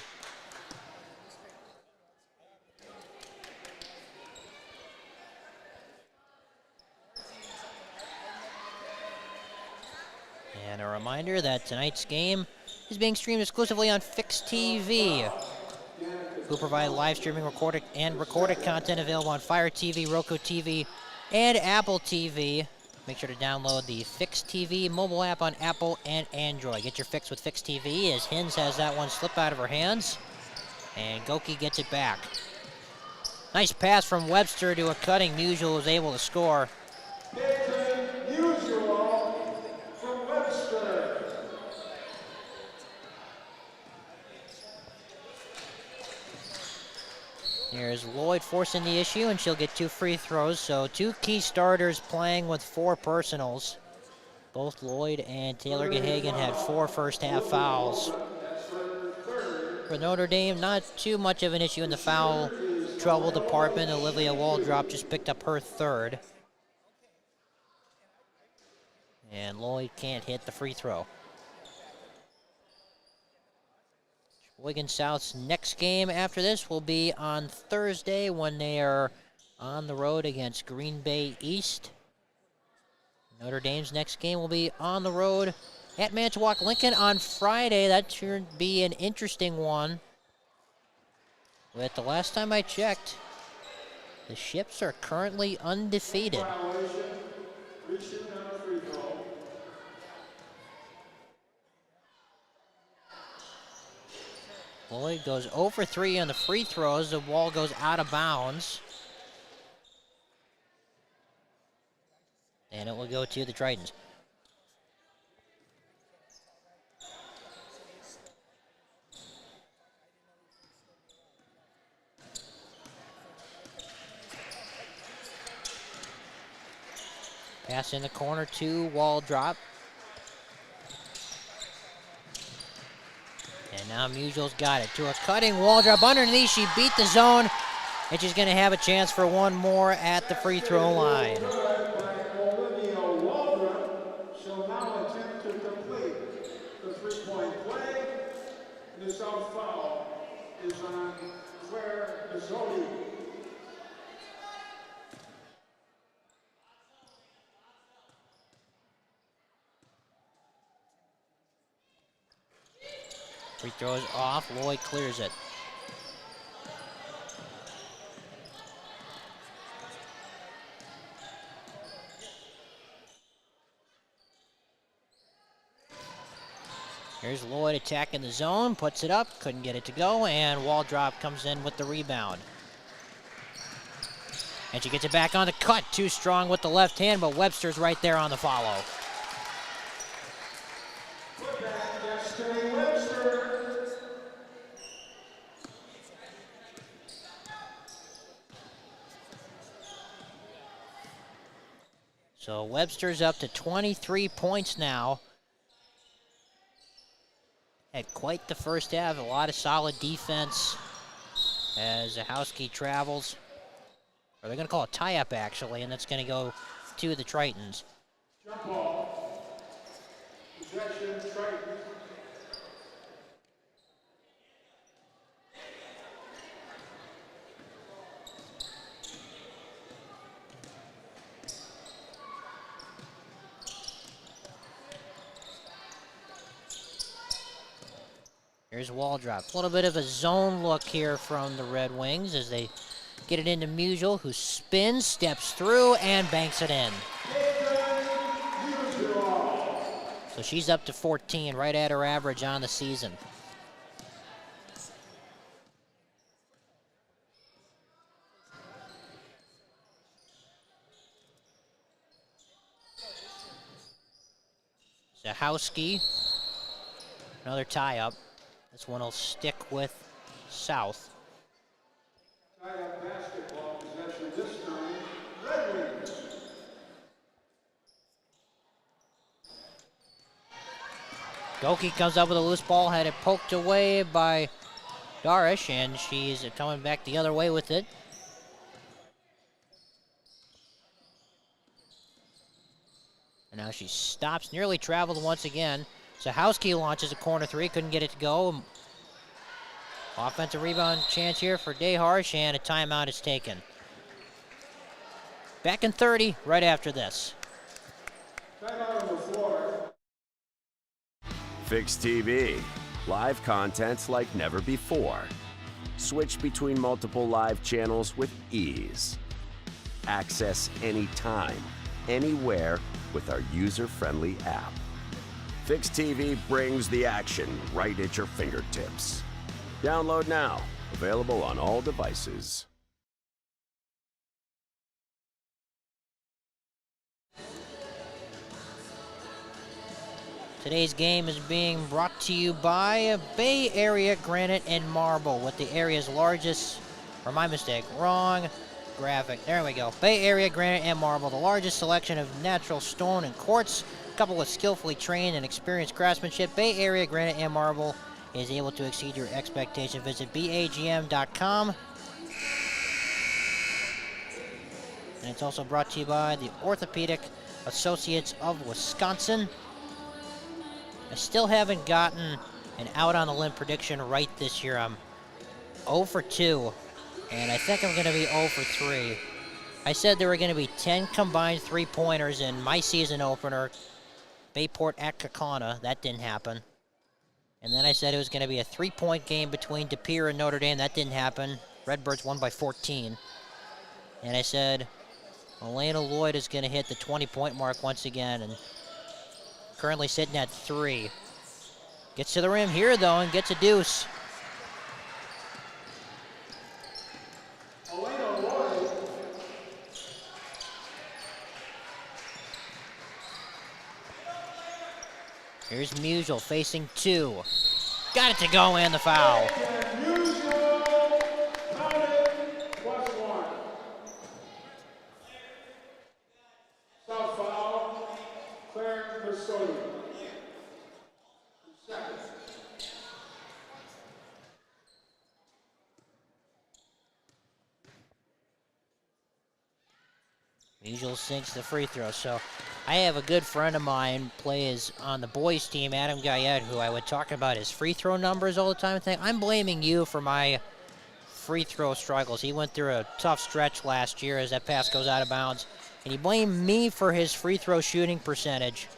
And a reminder that tonight's game is being streamed exclusively on Fix TV, who provide live streaming recorded content available on Fire TV, Roku TV, and Apple TV. Make sure to download the Fix TV mobile app on Apple and Android. Get your fix with Fix TV as Hins has that one slip out of her hands, and Goki gets it back. Nice pass from Webster to a cutting Musial, who's able to score. Here's Lloyd forcing the issue, and she'll get 2 free throws. So 2 key starters playing with 4 personals. Both Lloyd and Taylor Gahagan had 4 first-half fouls. For Notre Dame, not too much of an issue in the foul trouble department. Olivia Waldrop just picked up her 3rd. And Lloyd can't hit the free throw. Sheboygan South's next game after this will be on Thursday when they are on the road against Green Bay East. Notre Dame's next game will be on the road at Manitowoc Lincoln on Friday. That should be an interesting one. But the last time I checked, the Ships are currently undefeated. Lloyd goes 0 for 3 on the free throws. The ball goes out of bounds. And it will go to the Tritons. Pass in the corner to Waldrop. And now Musial's got it to a cutting Waldrop underneath. She beat the zone, and she's going to have a chance for one more at the free throw line. Olivia Waldrop shall now attempt to complete the three-point play. This out foul is on Claire Zodi. Free throw is off. Lloyd clears it. Here's Lloyd attacking the zone, puts it up, couldn't get it to go, and Waldrop comes in with the rebound. And she gets it back on the cut, too strong with the left hand, but Webster's right there on the follow. So Webster's up to 23 points now. Had quite the first half, a lot of solid defense as Zahowski travels. Or they're going to call a tie-up, actually, and that's going to go to the Tritons. Jump ball. Possession, Tritons. Here's Waldrop. A little bit of a zone look here from the Red Wings as they get it into Musial, who spins, steps through, and banks it in. So she's up to 14, right at her average on the season. Zahowski, another tie-up. This one will stick with South. Tie-up basketball possession this time, Red Wings. Goki comes up with a loose ball, had it poked away by Darish, and she's coming back the other way with it. And now she stops, nearly traveled once again. Zahowski launches a corner three, couldn't get it to go. Offensive rebound chance here for DeHarsh, and a timeout is taken. Back in 30 right after this. Timeout on the floor. Fix TV. Live content like never before. Switch between multiple live channels with ease. Access anytime, anywhere with our user-friendly app. Fix TV brings the action right at your fingertips. Download now. Available on all devices. Today's game is being brought to you by Bay Area Granite and Marble, with the area's largest Or my mistake, wrong graphic. There we go. Bay Area Granite and Marble, the largest selection of natural stone and quartz, coupled with skillfully trained and experienced craftsmanship. Bay Area Granite and Marble is able to exceed your expectations. Visit BAGM.com. And it's also brought to you by the Orthopedic Associates of Wisconsin. I still haven't gotten an out on the limb prediction right this year. I'm 0 for 2, and I think I'm going to be 0 for 3. I said there were going to be 10 combined three-pointers in my season opener, Bayport at Kaukauna. That didn't happen. And then I said it was going to be a 3-point game between De Pere and Notre Dame. That didn't happen. Redbirds won by 14. And I said Elena Lloyd is going to hit the 20-point mark once again, and currently sitting at 3. Gets to the rim here, though, and gets a deuce. Here's Musial facing 2. Got it to go, and the foul. Musial sinks the free throw. So I have a good friend of mine plays on the boys team, Adam Guyette, who I would talk about his free throw numbers all the time and think, I'm blaming you for my free throw struggles. He went through a tough stretch last year as that pass goes out of bounds, and he blamed me for his free throw shooting percentage.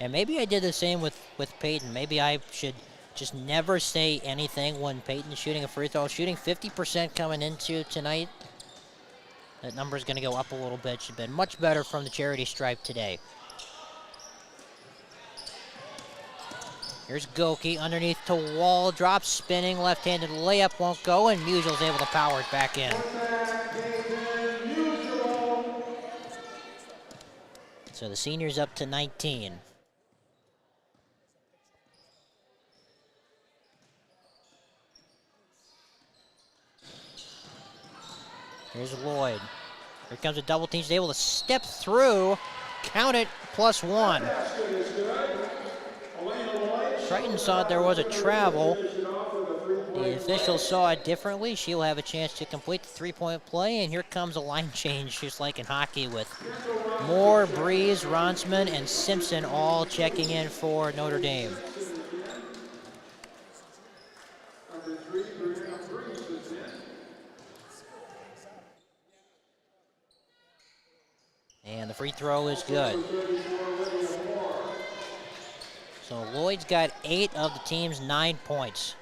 And maybe I did the same with Peyton. Maybe I should just never say anything when Peyton's shooting a free throw. Shooting 50% coming into tonight. That number is going to go up a little bit. Should have been much better from the charity stripe today. Here's Goki underneath to Wall. Drop spinning. Left-handed layup won't go, and Musial's able to power it back in. So the senior's up to 19. Here's Lloyd. Here comes a double team. She's able to step through. Count it, +1. Triton saw there was a travel. The officials saw it differently. She'll have a chance to complete the three-point play, and here comes a line change, just like in hockey, with Moore, Breeze, Ronsman, and Simpson all checking in for Notre Dame. And the free throw is good. So Lloyd's got 8 of the team's 9 points.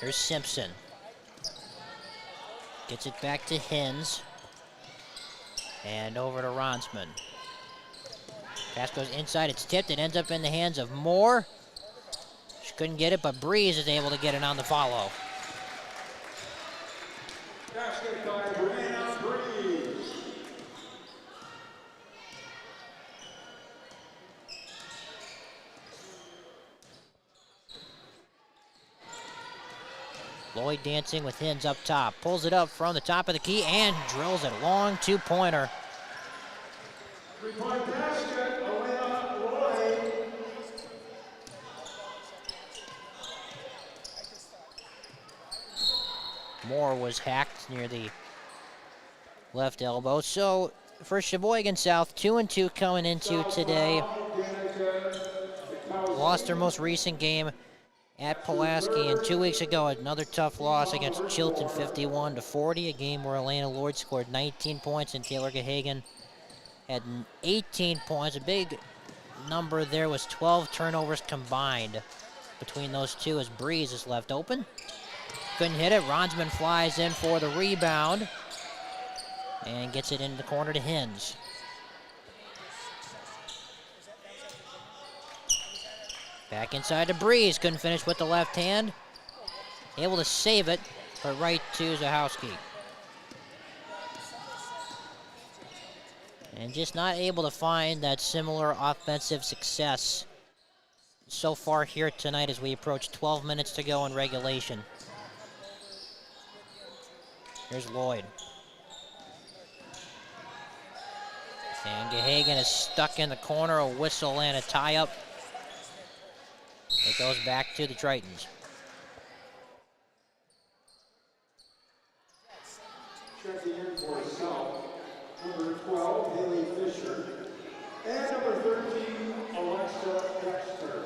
Here's Simpson. Gets it back to Hins. And over to Ronsman. Pass goes inside, it's tipped, it ends up in the hands of Moore. She couldn't get it, but Breeze is able to get it on the follow. Basket by Brianna Breeze. Lloyd dancing with Hins up top. Pulls it up from the top of the key and drills it. Long two-pointer. Three-point basket, Elena Lloyd. Moore was hacked near the left elbow. So for Sheboygan South, 2-2 coming into today. Lost their most recent game at Pulaski, and 2 weeks ago another tough loss against Chilton, 51-40, a game where Elena Lloyd scored 19 points and Taylor Gahagan had 18 points. A big number there was 12 turnovers combined between those two as Breeze is left open. Couldn't hit it. Ronsman flies in for the rebound and gets it into the corner to Hins. Back inside to Breeze. Couldn't finish with the left hand. Able to save it, but right to Zahowski. And just not able to find that similar offensive success so far here tonight as we approach 12 minutes to go in regulation. Here's Lloyd. And Gahagan is stuck in the corner, a whistle and a tie-up. It goes back to the Tritons. Checking in for South, number 12, Haley Fisher, and number 13, Alexa Dexter.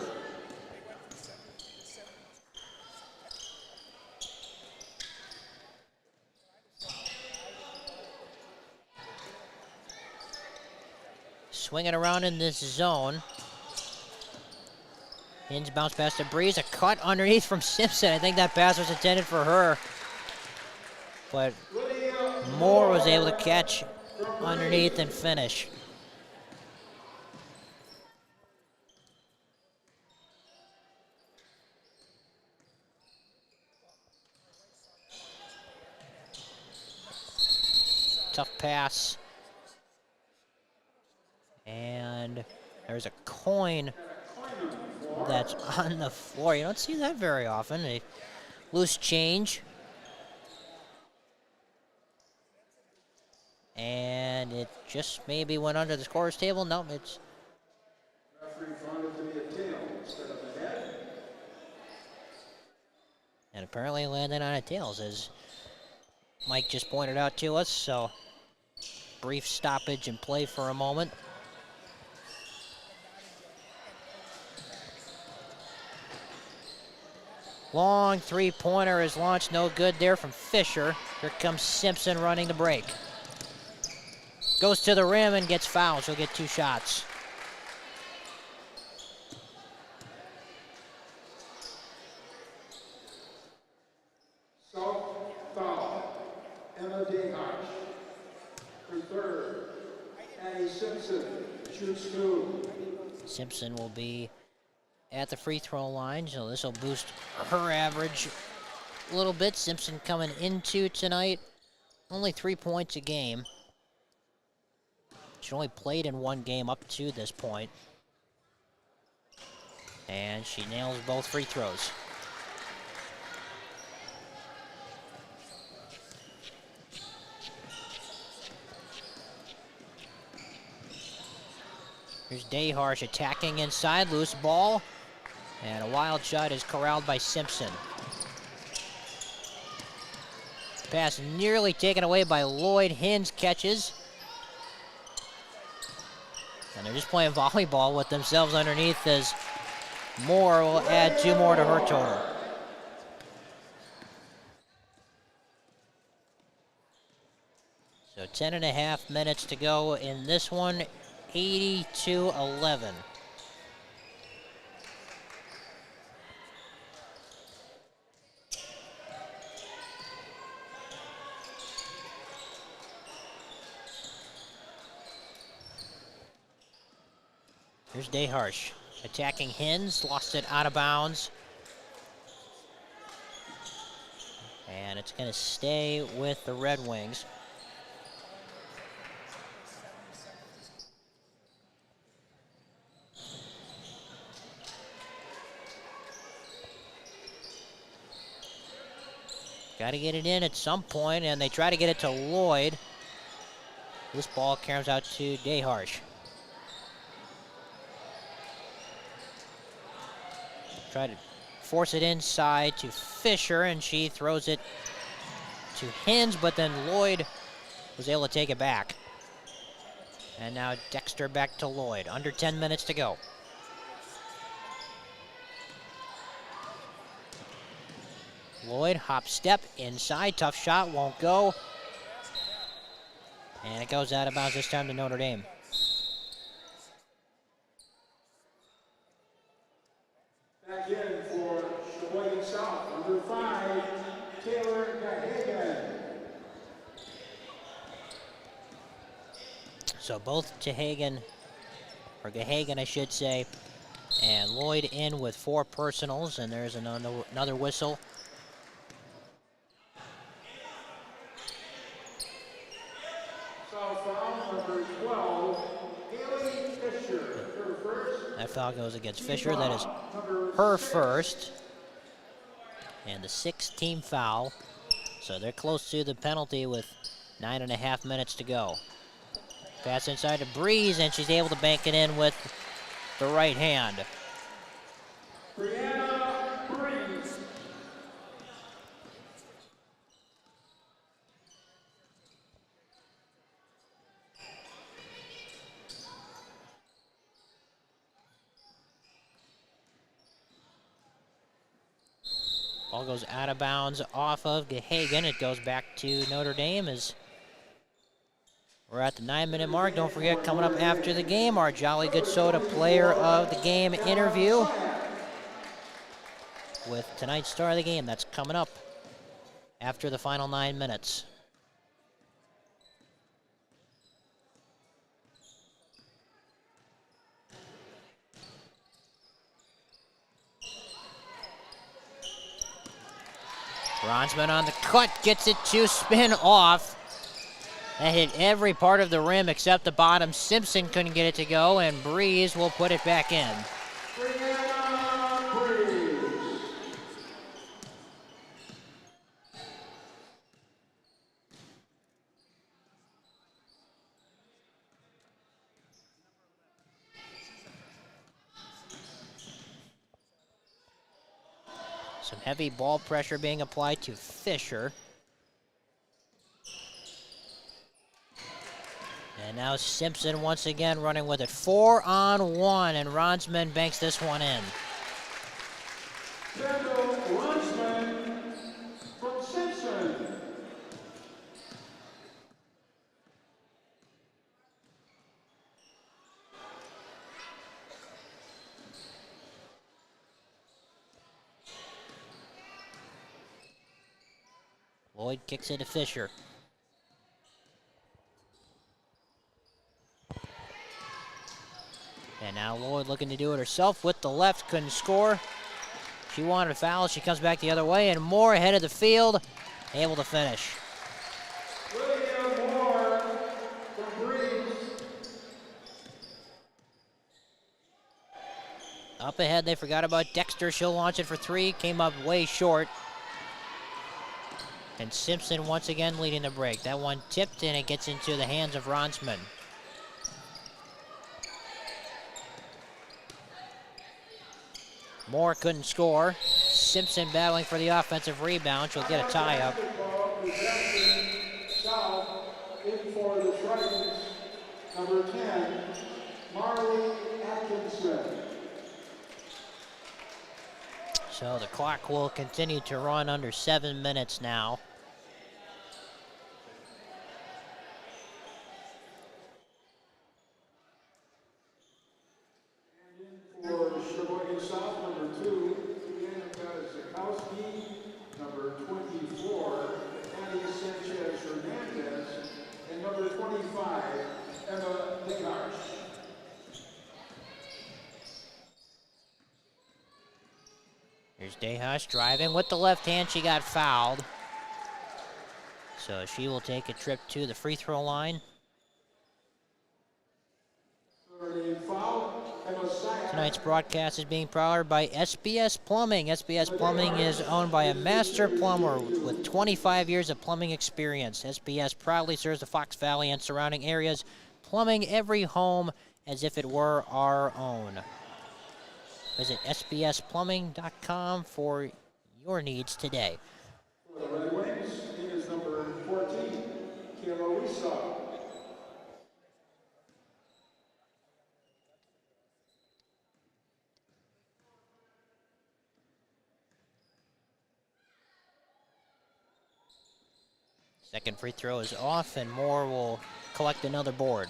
Swinging around in this zone. Hins bounce pass to Breeze, a cut underneath from Simpson. I think that pass was intended for her. But Moore was able to catch underneath and finish. Tough pass. And there's a coin that's on the floor. You don't see that very often. A loose change. And it just maybe went under the scorer's table. No, it's... Referee found it to be a tail instead of a head. And apparently landed on a tails, as Mike just pointed out to us. So, brief stoppage in play for a moment. Long three-pointer is launched, no good there from Fisher. Here comes Simpson running the break. Goes to the rim and gets fouled. She'll get 2 shots. South foul, Emma Dayhosh. Her third, Annie Simpson, shoots 2. Simpson will be at the free throw line, so this will boost her average a little bit. Simpson coming into tonight, only 3 points a game. She only played in 1 game up to this point. And she nails both free throws. Here's Dayharsh attacking inside, loose ball. And a wild shot is corralled by Simpson. Pass nearly taken away by Lloyd. Hins catches. And they're just playing volleyball with themselves underneath, as Moore will add 2 more to her total. So 10.5 minutes to go in this one, 80-11. Here's Dayharsh attacking Hins, lost it out of bounds. And it's going to stay with the Red Wings. Got to get it in at some point, and they try to get it to Lloyd. This ball comes out to Dayharsh. Try to force it inside to Fisher, and she throws it to Hins, but then Lloyd was able to take it back. And now Dexter back to Lloyd. Under 10 minutes to go. Lloyd, hop step, inside, tough shot, won't go. And it goes out of bounds this time to Notre Dame. Back in for Sheboygan South, number 5, Taylor Gahagan. So both Gahagan, or Gahagan I should say, and Lloyd in with 4 personals, and there's another whistle. South foul, number 12, foul goes against Fisher. That is her first. And the 6th team foul. So they're close to the penalty with 9.5 minutes to go. Pass inside to Breeze, and she's able to bank it in with the right hand. Brianna Breeze. Ball goes out of bounds off of Gahagan. It goes back to Notre Dame as we're at the 9-minute mark. Don't forget, coming up after the game, our Jolly Good Soda Player of the Game interview with tonight's star of the game. That's coming up after the final 9 minutes. Ronsman on the cut, gets it to spin off. That hit every part of the rim except the bottom. Simpson couldn't get it to go, and Breeze will put it back in. Brianna Breeze. Some heavy ball pressure being applied to Fisher. And now Simpson once again running with it. 4-on-1, and Ronsman banks this one in. Kendall Ronsman from Simpson. Lloyd kicks it to Fisher. And now Lloyd looking to do it herself with the left, couldn't score. She wanted a foul, she comes back the other way, and Moore ahead of the field, able to finish. William Moore from Breeze. Up ahead, they forgot about Dexter. She'll launch it for 3, came up way short. And Simpson once again leading the break. That one tipped, and it gets into the hands of Ronsman. Moore couldn't score. Simpson battling for the offensive rebound. She'll get a tie-up. South in for the Trojans, number 10, Marley Atkinson. So the clock will continue to run under 7 minutes now. For Sheboygan South, number 2, Danica Zakowski, number 24, Annie Sanchez Hernandez, and number 25, Emma Nikarsh. Here's Dehash driving with the left hand. She got fouled. So she will take a trip to the free throw line. Tonight's broadcast is being powered by SBS Plumbing. SBS Plumbing is owned by a master plumber with 25 years of plumbing experience. SBS proudly serves the Fox Valley and surrounding areas, plumbing every home as if it were our own. Visit sbsplumbing.com for your needs today. For the Red Wings, it is number 14, Kayla Wiesel. Second free throw is off, and Moore will collect another board.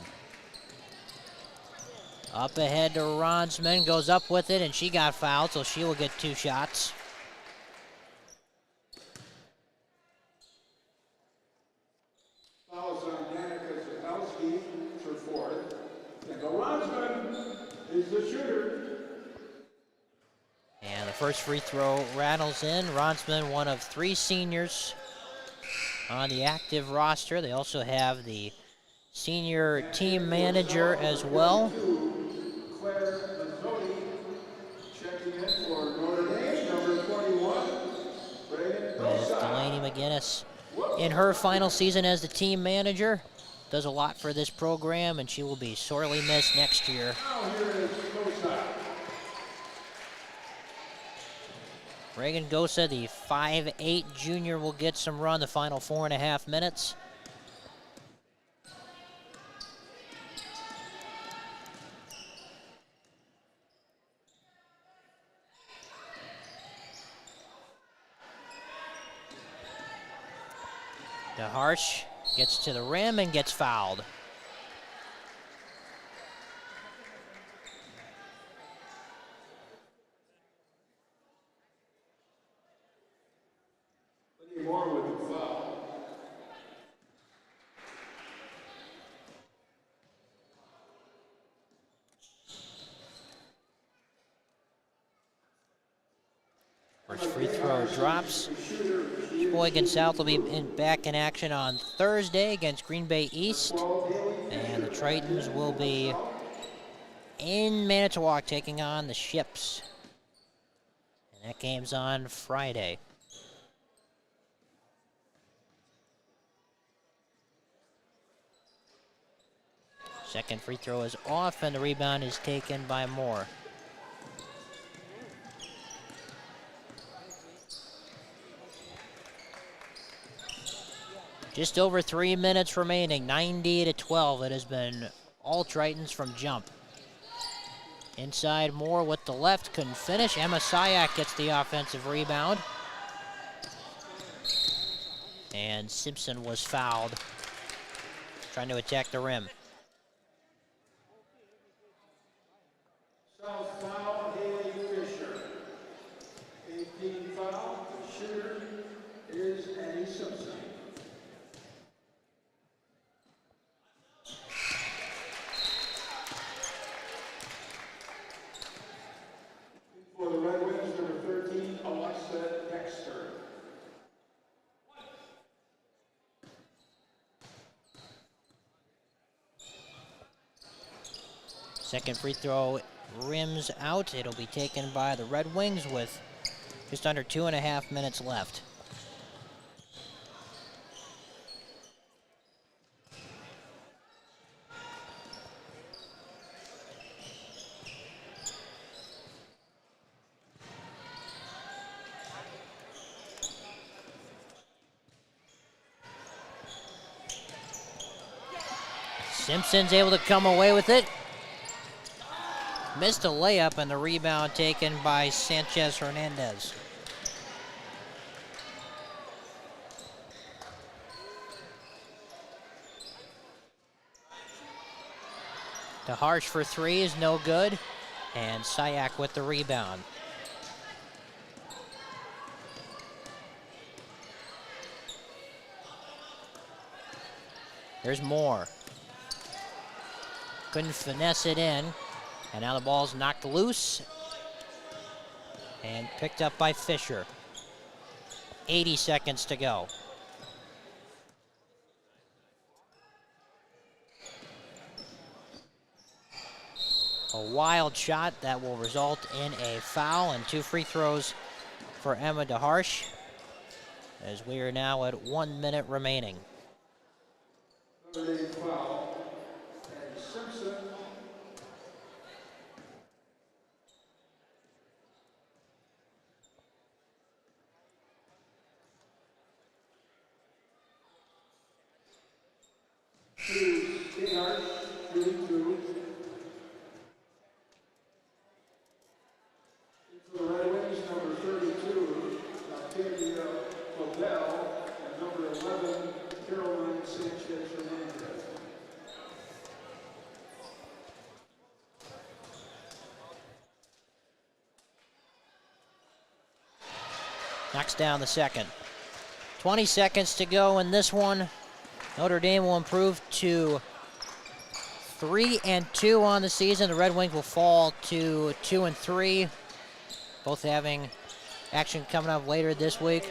Up ahead to Ronsman, goes up with it, and she got fouled, so she will get 2 shots. Fouls on Danica Zakowski, her 4th. Kendall Ronsman is the shooter. And the first free throw rattles in. Ronsman, one of 3 seniors on the active roster. They also have the senior team manager as well. Claire Mazzotti McGinnis in her final season as the team manager. Does a lot for this program, and she will be sorely missed next year. Reagan Gosa, the 5'8" junior, will get some run the final 4.5 minutes. DeHarsh gets to the rim and gets fouled. More with the foul. First free throw drops. Sheboygan South will be back in action on Thursday against Green Bay East. And the Tritons will be in Manitowoc taking on the Ships. And that game's on Friday. Second free throw is off, and the rebound is taken by Moore. Just over 3 minutes remaining, 90-12. It has been all Tritons from jump. Inside Moore with the left, couldn't finish. Emma Sayak gets the offensive rebound. And Simpson was fouled, trying to attack the rim. South foul, Haley Fisher. 18 foul, the shooter is Annie Simpson. For the Red Wings, number 13, Alexa Dexter. Second free throw rims out. It'll be taken by the Red Wings with just under 2.5 minutes left. Simpson's able to come away with it. Missed a layup, and the rebound taken by Sanchez Hernandez. DeHarsh for three is no good, and Sayak with the rebound. There's Moore. Couldn't finesse it in. And now the ball's knocked loose and picked up by Fisher. 80 seconds to go. A wild shot that will result in a foul and 2 free throws for Emma DeHarsh, as we are now at 1 minute remaining. Foul, and Simpson. Knocks down the second. 20 seconds to go in this one. Notre Dame will improve to 3-2 on the season. The Red Wings will fall to 2-3. Both having action coming up later this week.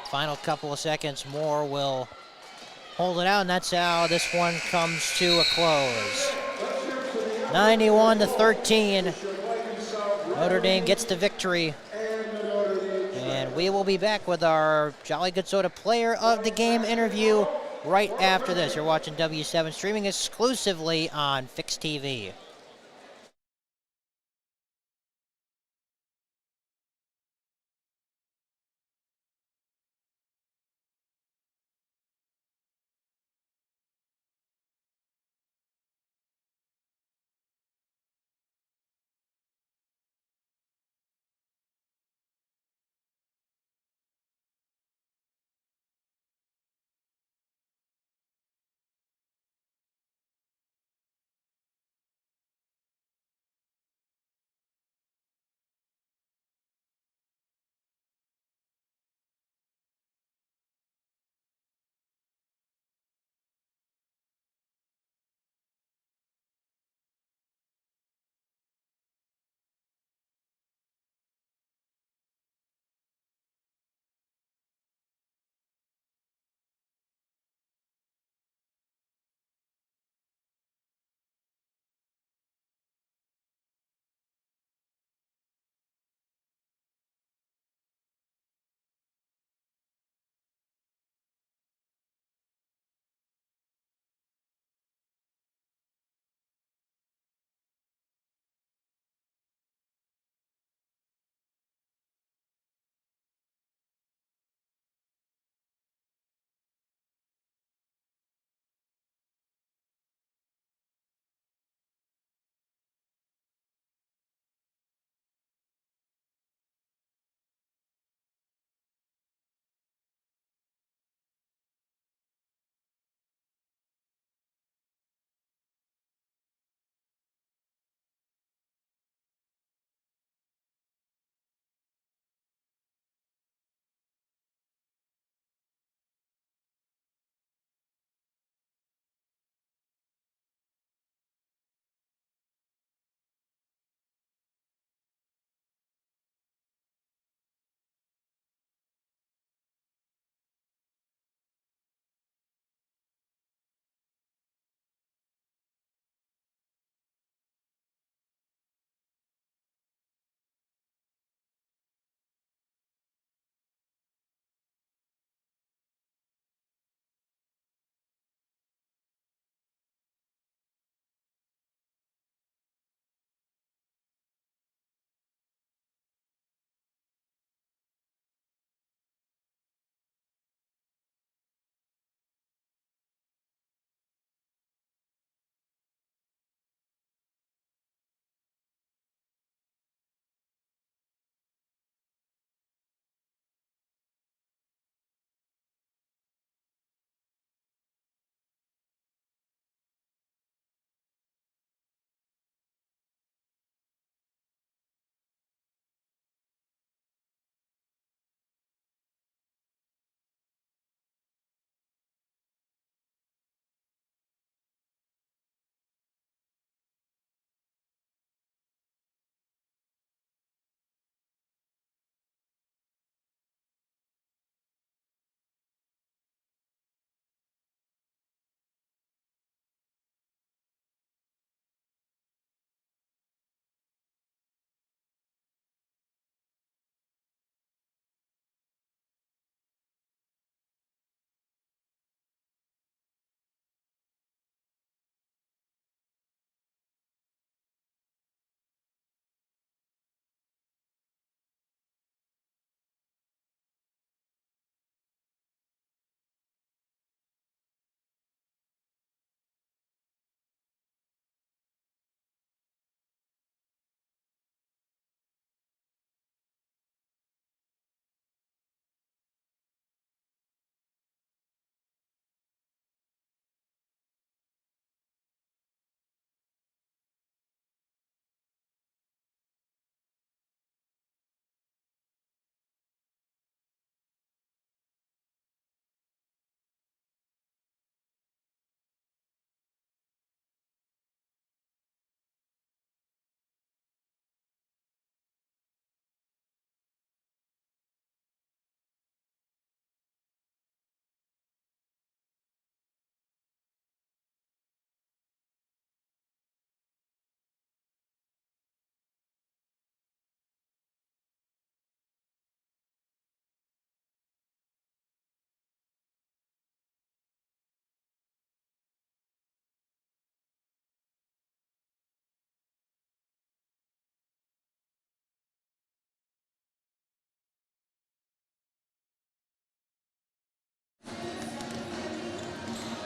Final couple of seconds, Moore will hold it out, and that's how this one comes to a close. 91-13. Notre Dame gets the victory and And we will be back with our Jolly Good Soda Player of the Game interview right after this. You're watching W7 streaming exclusively on Fix TV.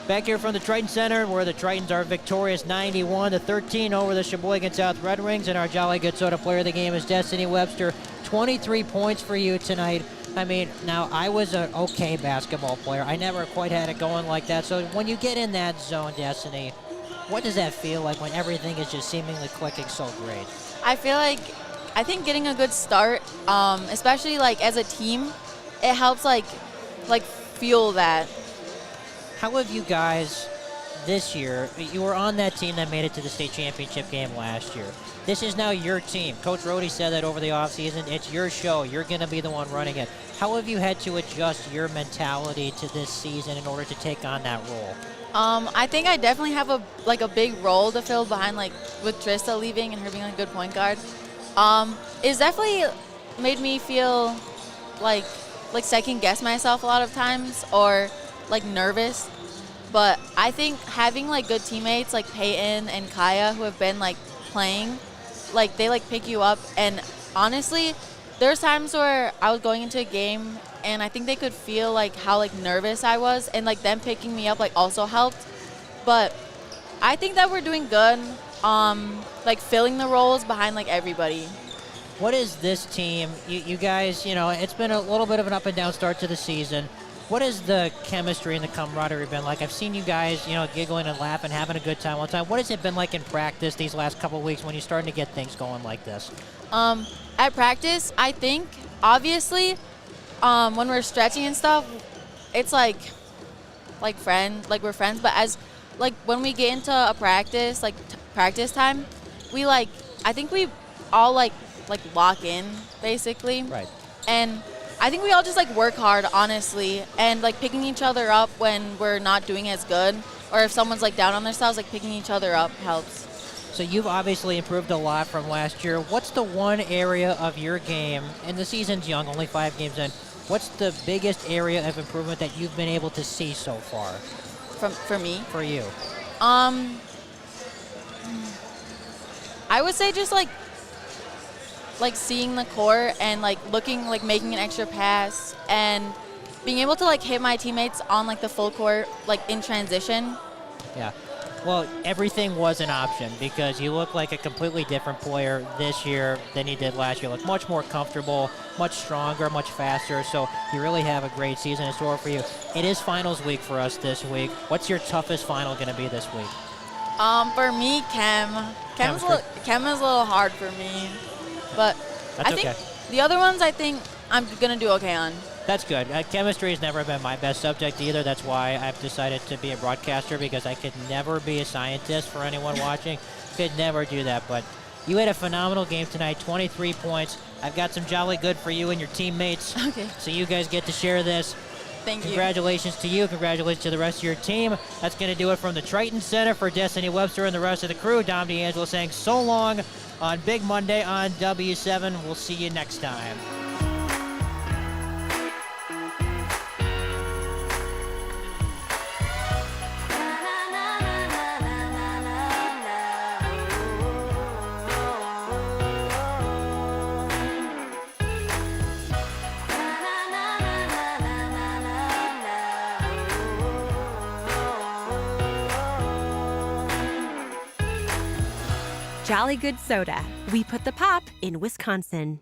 Back here from the Triton Center, where the Tritons are victorious 91-13 over the Sheboygan South Red Wings, and our Jolly Good Soda player of the game is Destiny Webster. 23 points for you tonight. I mean, now I was an okay basketball player. I never quite had it going like that. So when you get in that zone, Destiny, what does that feel like when everything is just seemingly clicking so great? I think getting a good start, especially like as a team, it helps like fuel that. How have you guys this year, you were on that team that made it to the state championship game last year. This is now your team. Coach Rohde said that over the offseason. It's your show. You're going to be the one running it. How have you had to adjust your mentality to this season in order to take on that role? I think I definitely have a big role to fill behind, like with Trista leaving and her being a good point guard. It's definitely made me feel like second guess myself a lot of times, or like nervous. But I think having like good teammates like Peyton and Kaya who have been like playing, like they like pick you up. And honestly, there's times where I was going into a game and I think they could feel like how like nervous I was, and like them picking me up like also helped. But I think that we're doing good, like filling the roles behind like everybody. What is this team? You guys, you know, it's been a little bit of an up and down start to the season. What has the chemistry and the camaraderie been like? I've seen you guys, you know, giggling and laughing, having a good time all the time. What has it been like in practice these last couple of weeks when you're starting to get things going like this? At practice, I think, obviously, when we're stretching and stuff, it's like we're friends. But as, like, when we get into a practice, like practice time, I think we all, like lock in, basically. Right. And I think we all just, like, work hard, honestly, and, like, picking each other up when we're not doing as good, or if someone's, like, down on themselves, like, picking each other up helps. So you've obviously improved a lot from last year. What's the one area of your game, and the season's young, only 5 games in, what's the biggest area of improvement that you've been able to see so far? For me? For you. I would say just, like seeing the court and, like, looking, like, making an extra pass and being able to, like, hit my teammates on, like, the full court, like, in transition. Yeah. Well, everything was an option because you look like a completely different player this year than you did last year. You look much more comfortable, much stronger, much faster. So you really have a great season in store for you. It is finals week for us this week. What's your toughest final going to be this week? For me, Chem is a little hard for me. But That's I think okay. the other ones, I think I'm going to do okay on. That's good. Chemistry has never been my best subject either. That's why I've decided to be a broadcaster, because I could never be a scientist for anyone watching. Could never do that. But you had a phenomenal game tonight, 23 points. I've got some jolly good for you and your teammates. Okay. So you guys get to share this. Thank you. Congratulations to you. Congratulations to the rest of your team. That's going to do it from the Triton Center for Destiny Webster and the rest of the crew. Dom D'Angelo saying so long on Big Monday on W7. We'll see you next time. Jolly Good Soda. We put the pop in Wisconsin.